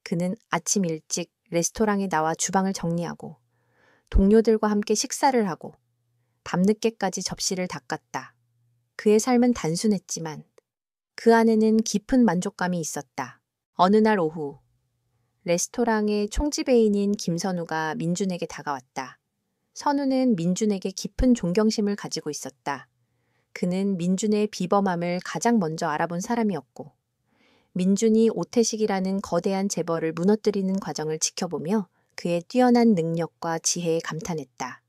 그는 아침 일찍 레스토랑에 나와 주방을 정리하고 동료들과 함께 식사를 하고 밤늦게까지 접시를 닦았다. 그의 삶은 단순했지만 그 안에는 깊은 만족감이 있었다. 어느 날 오후 레스토랑의 총지배인인 김선우가 민준에게 다가왔다. 선우는 민준에게 깊은 존경심을 가지고 있었다. 그는 민준의 비범함을 가장 먼저 알아본 사람이었고 민준이 오태식이라는 거대한 재벌을 무너뜨리는 과정을 지켜보며 그의 뛰어난 능력과 지혜에 감탄했다.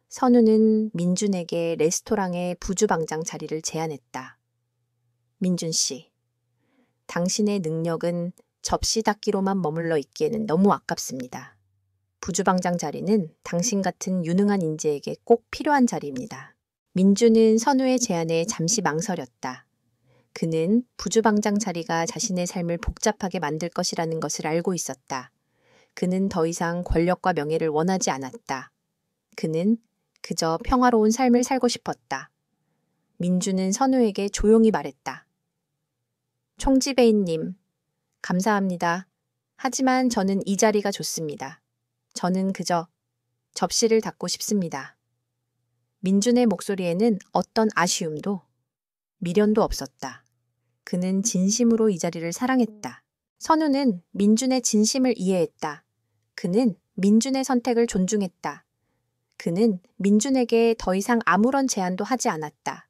선우는 민준에게 레스토랑의 부주방장 자리를 제안했다. 민준 씨, 당신의 능력은 접시 닦기로만 머물러 있기에는 너무 아깝습니다. 부주방장 자리는 당신 같은 유능한 인재에게 꼭 필요한 자리입니다. 민준은 선우의 제안에 잠시 망설였다. 그는 부주방장 자리가 자신의 삶을 복잡하게 만들 것이라는 것을 알고 있었다. 그는 더 이상 권력과 명예를 원하지 않았다. 그는 그저 평화로운 삶을 살고 싶었다. 민주는 선우에게 조용히 말했다. 총지배인님, 감사합니다. 하지만 저는 이 자리가 좋습니다. 저는 그저 접시를 닦고 싶습니다. 민준의 목소리에는 어떤 아쉬움도 미련도 없었다. 그는 진심으로 이 자리를 사랑했다. 선우는 민준의 진심을 이해했다. 그는 민준의 선택을 존중했다. 그는 민준에게 더 이상 아무런 제안도 하지 않았다.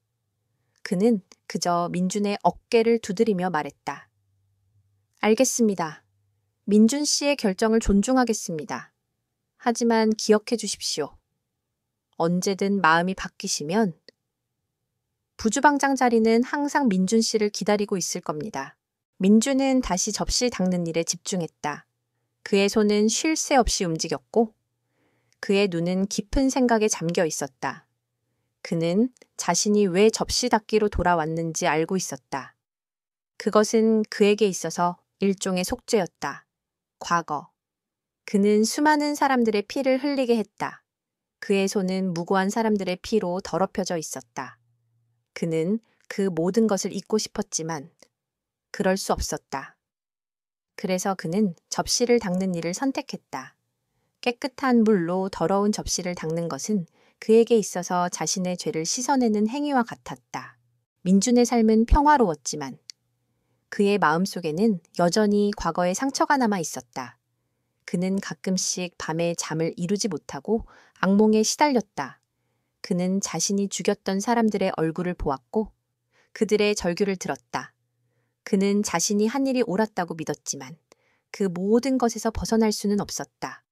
그는 그저 민준의 어깨를 두드리며 말했다. 알겠습니다. 민준 씨의 결정을 존중하겠습니다. 하지만 기억해 주십시오. 언제든 마음이 바뀌시면 부주방장 자리는 항상 민준 씨를 기다리고 있을 겁니다. 민준은 다시 접시 닦는 일에 집중했다. 그의 손은 쉴 새 없이 움직였고 그의 눈은 깊은 생각에 잠겨 있었다. 그는 자신이 왜 접시 닦기로 돌아왔는지 알고 있었다. 그것은 그에게 있어서 일종의 속죄였다. 과거. 그는 수많은 사람들의 피를 흘리게 했다. 그의 손은 무고한 사람들의 피로 더럽혀져 있었다. 그는 그 모든 것을 잊고 싶었지만 그럴 수 없었다. 그래서 그는 접시를 닦는 일을 선택했다. 깨끗한 물로 더러운 접시를 닦는 것은 그에게 있어서 자신의 죄를 씻어내는 행위와 같았다. 민준의 삶은 평화로웠지만 그의 마음속에는 여전히 과거의 상처가 남아 있었다. 그는 가끔씩 밤에 잠을 이루지 못하고 악몽에 시달렸다. 그는 자신이 죽였던 사람들의 얼굴을 보았고 그들의 절규를 들었다. 그는 자신이 한 일이 옳았다고 믿었지만 그 모든 것에서 벗어날 수는 없었다.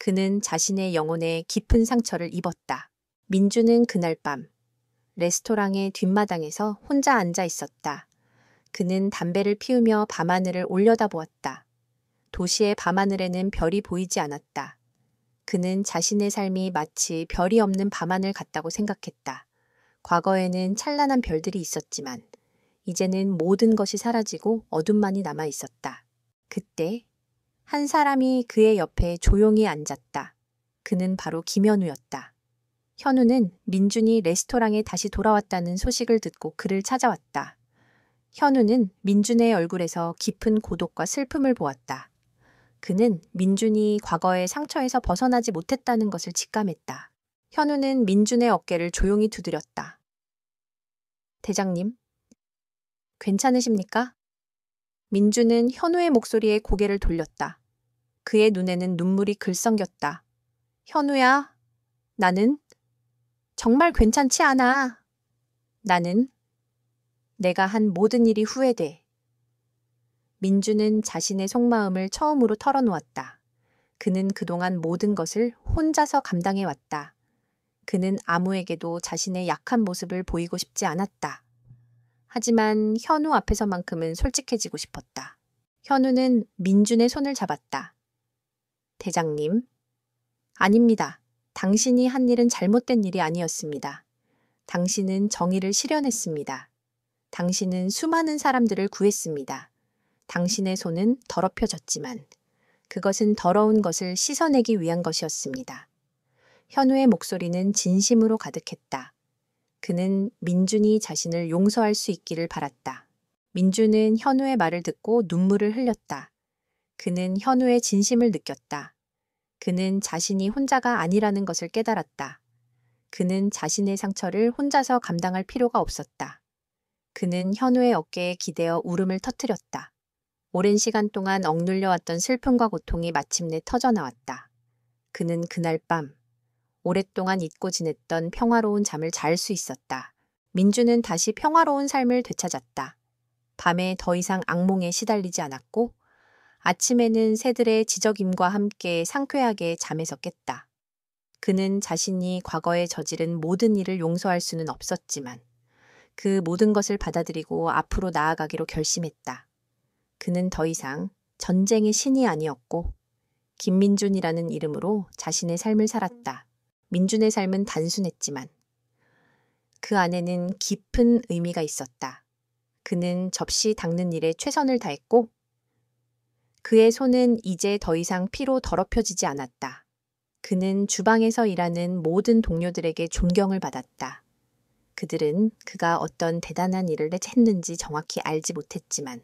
그는 자신의 영혼에 깊은 상처를 입었다. 민주는 그날 밤 레스토랑의 뒷마당에서 혼자 앉아 있었다. 그는 담배를 피우며 밤하늘을 올려다보았다. 도시의 밤하늘에는 별이 보이지 않았다. 그는 자신의 삶이 마치 별이 없는 밤하늘 같다고 생각했다. 과거에는 찬란한 별들이 있었지만 이제는 모든 것이 사라지고 어둠만이 남아 있었다. 그때 한 사람이 그의 옆에 조용히 앉았다. 그는 바로 김현우였다. 현우는 민준이 레스토랑에 다시 돌아왔다는 소식을 듣고 그를 찾아왔다. 현우는 민준의 얼굴에서 깊은 고독과 슬픔을 보았다. 그는 민준이 과거의 상처에서 벗어나지 못했다는 것을 직감했다. 현우는 민준의 어깨를 조용히 두드렸다. 대장님, 괜찮으십니까? 민준은 현우의 목소리에 고개를 돌렸다. 그의 눈에는 눈물이 글썽겼다. 현우야, 나는 정말 괜찮지 않아. 나는 내가 한 모든 일이 후회돼. 민주는 자신의 속마음을 처음으로 털어놓았다. 그는 그동안 모든 것을 혼자서 감당해왔다. 그는 아무에게도 자신의 약한 모습을 보이고 싶지 않았다. 하지만 현우 앞에서만큼은 솔직해지고 싶었다. 현우는 민준의 손을 잡았다. 대장님, 아닙니다. 당신이 한 일은 잘못된 일이 아니었습니다. 당신은 정의를 실현했습니다. 당신은 수많은 사람들을 구했습니다. 당신의 손은 더럽혀졌지만 그것은 더러운 것을 씻어내기 위한 것이었습니다. 현우의 목소리는 진심으로 가득했다. 그는 민준이 자신을 용서할 수 있기를 바랐다. 민준은 현우의 말을 듣고 눈물을 흘렸다. 그는 현우의 진심을 느꼈다. 그는 자신이 혼자가 아니라는 것을 깨달았다. 그는 자신의 상처를 혼자서 감당할 필요가 없었다. 그는 현우의 어깨에 기대어 울음을 터뜨렸다. 오랜 시간 동안 억눌려왔던 슬픔과 고통이 마침내 터져나왔다. 그는 그날 밤 오랫동안 잊고 지냈던 평화로운 잠을 잘 수 있었다. 민주는 다시 평화로운 삶을 되찾았다. 밤에 더 이상 악몽에 시달리지 않았고 아침에는 새들의 지저귐과 함께 상쾌하게 잠에서 깼다. 그는 자신이 과거에 저지른 모든 일을 용서할 수는 없었지만 그 모든 것을 받아들이고 앞으로 나아가기로 결심했다. 그는 더 이상 전쟁의 신이 아니었고 김민준이라는 이름으로 자신의 삶을 살았다. 민준의 삶은 단순했지만 그 안에는 깊은 의미가 있었다. 그는 접시 닦는 일에 최선을 다했고 그의 손은 이제 더 이상 피로 더럽혀지지 않았다. 그는 주방에서 일하는 모든 동료들에게 존경을 받았다. 그들은 그가 어떤 대단한 일을 했는지 정확히 알지 못했지만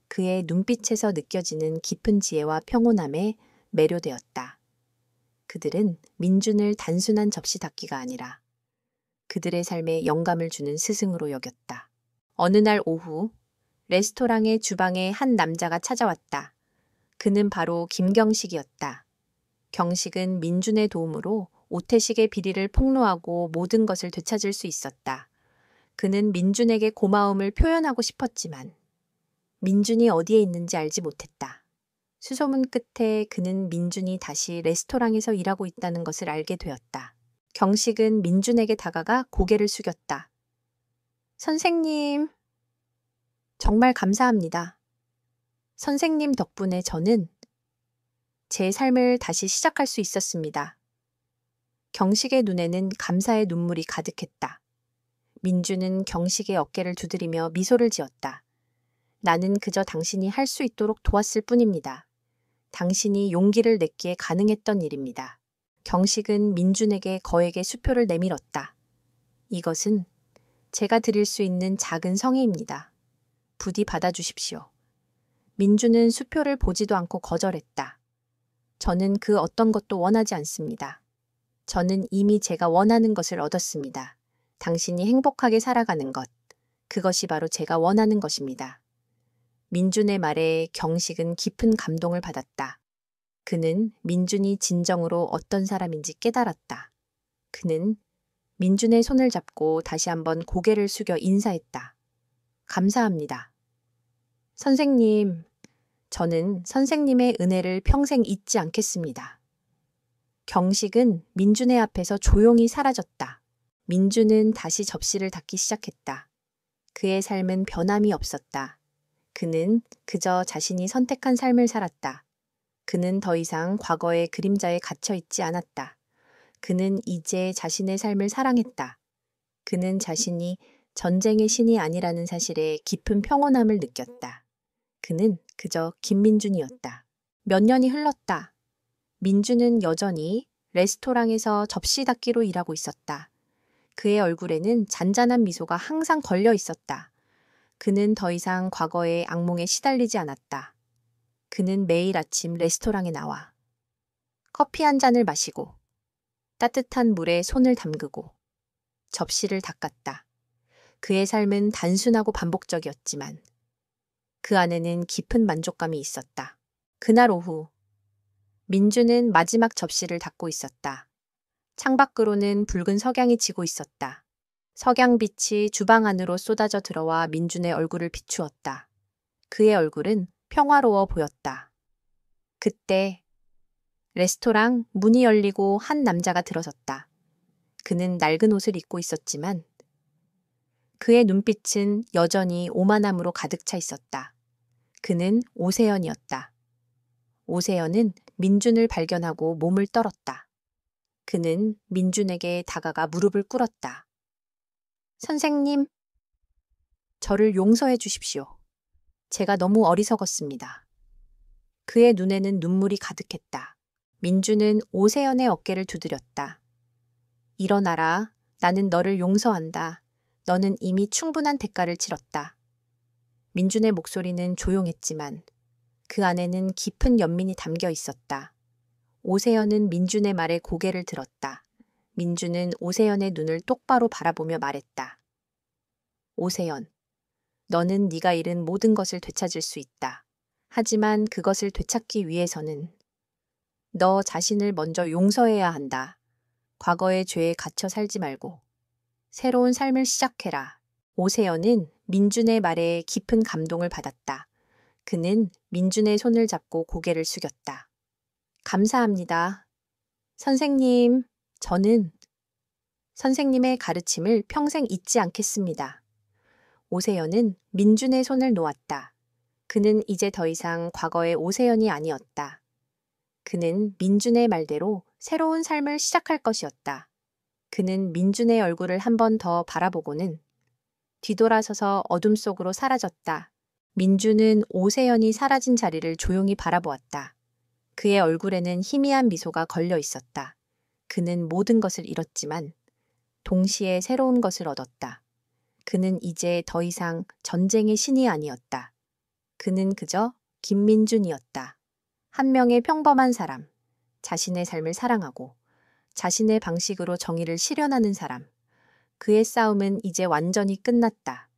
그의 눈빛에서 느껴지는 깊은 지혜와 평온함에 매료되었다. 그들은 민준을 단순한 접시 닦기가 아니라 그들의 삶에 영감을 주는 스승으로 여겼다. 어느 날 오후 레스토랑의 주방에 한 남자가 찾아왔다. 그는 바로 김경식이었다. 경식은 민준의 도움으로 오태식의 비리를 폭로하고 모든 것을 되찾을 수 있었다. 그는 민준에게 고마움을 표현하고 싶었지만 민준이 어디에 있는지 알지 못했다. 수소문 끝에 그는 민준이 다시 레스토랑에서 일하고 있다는 것을 알게 되었다. 경식은 민준에게 다가가 고개를 숙였다. 선생님, 정말 감사합니다. 선생님 덕분에 저는 제 삶을 다시 시작할 수 있었습니다. 경식의 눈에는 감사의 눈물이 가득했다. 민준은 경식의 어깨를 두드리며 미소를 지었다. 나는 그저 당신이 할 수 있도록 도왔을 뿐입니다. 당신이 용기를 냈기에 가능했던 일입니다. 경식은 민준에게 거액의 수표를 내밀었다. 이것은 제가 드릴 수 있는 작은 성의입니다. 부디 받아주십시오. 민준은 수표를 보지도 않고 거절했다. 저는 그 어떤 것도 원하지 않습니다. 저는 이미 제가 원하는 것을 얻었습니다. 당신이 행복하게 살아가는 것, 그것이 바로 제가 원하는 것입니다. 민준의 말에 경식은 깊은 감동을 받았다. 그는 민준이 진정으로 어떤 사람인지 깨달았다. 그는 민준의 손을 잡고 다시 한번 고개를 숙여 인사했다. 감사합니다. 선생님, 저는 선생님의 은혜를 평생 잊지 않겠습니다. 경식은 민준의 앞에서 조용히 사라졌다. 민준은 다시 접시를 닦기 시작했다. 그의 삶은 변함이 없었다. 그는 그저 자신이 선택한 삶을 살았다. 그는 더 이상 과거의 그림자에 갇혀 있지 않았다. 그는 이제 자신의 삶을 사랑했다. 그는 자신이 전쟁의 신이 아니라는 사실에 깊은 평온함을 느꼈다. 그는 그저 김민준이었다. 몇 년이 흘렀다. 민준은 여전히 레스토랑에서 접시 닦기로 일하고 있었다. 그의 얼굴에는 잔잔한 미소가 항상 걸려 있었다. 그는 더 이상 과거의 악몽에 시달리지 않았다. 그는 매일 아침 레스토랑에 나와 커피 한 잔을 마시고 따뜻한 물에 손을 담그고 접시를 닦았다. 그의 삶은 단순하고 반복적이었지만 그 안에는 깊은 만족감이 있었다. 그날 오후 민주는 마지막 접시를 닦고 있었다. 창밖으로는 붉은 석양이 지고 있었다. 석양빛이 주방 안으로 쏟아져 들어와 민준의 얼굴을 비추었다. 그의 얼굴은 평화로워 보였다. 그때 레스토랑 문이 열리고 한 남자가 들어섰다. 그는 낡은 옷을 입고 있었지만 그의 눈빛은 여전히 오만함으로 가득 차 있었다. 그는 오세연이었다. 오세연은 민준을 발견하고 몸을 떨었다. 그는 민준에게 다가가 무릎을 꿇었다. 선생님, 저를 용서해 주십시오. 제가 너무 어리석었습니다. 그의 눈에는 눈물이 가득했다. 민준은 오세연의 어깨를 두드렸다. 일어나라. 나는 너를 용서한다. 너는 이미 충분한 대가를 치렀다. 민준의 목소리는 조용했지만 그 안에는 깊은 연민이 담겨 있었다. 오세연은 민준의 말에 고개를 들었다. 민준은 오세연의 눈을 똑바로 바라보며 말했다. 오세연, 너는 네가 잃은 모든 것을 되찾을 수 있다. 하지만 그것을 되찾기 위해서는 너 자신을 먼저 용서해야 한다. 과거의 죄에 갇혀 살지 말고 새로운 삶을 시작해라. 오세연은 민준의 말에 깊은 감동을 받았다. 그는 민준의 손을 잡고 고개를 숙였다. 감사합니다. 선생님, 저는 선생님의 가르침을 평생 잊지 않겠습니다. 오세연은 민준의 손을 놓았다. 그는 이제 더 이상 과거의 오세연이 아니었다. 그는 민준의 말대로 새로운 삶을 시작할 것이었다. 그는 민준의 얼굴을 한 번 더 바라보고는 뒤돌아서서 어둠 속으로 사라졌다. 민준은 오세연이 사라진 자리를 조용히 바라보았다. 그의 얼굴에는 희미한 미소가 걸려 있었다. 그는 모든 것을 잃었지만 동시에 새로운 것을 얻었다. 그는 이제 더 이상 전쟁의 신이 아니었다. 그는 그저 김민준이었다. 한 명의 평범한 사람, 자신의 삶을 사랑하고 자신의 방식으로 정의를 실현하는 사람. 그의 싸움은 이제 완전히 끝났다.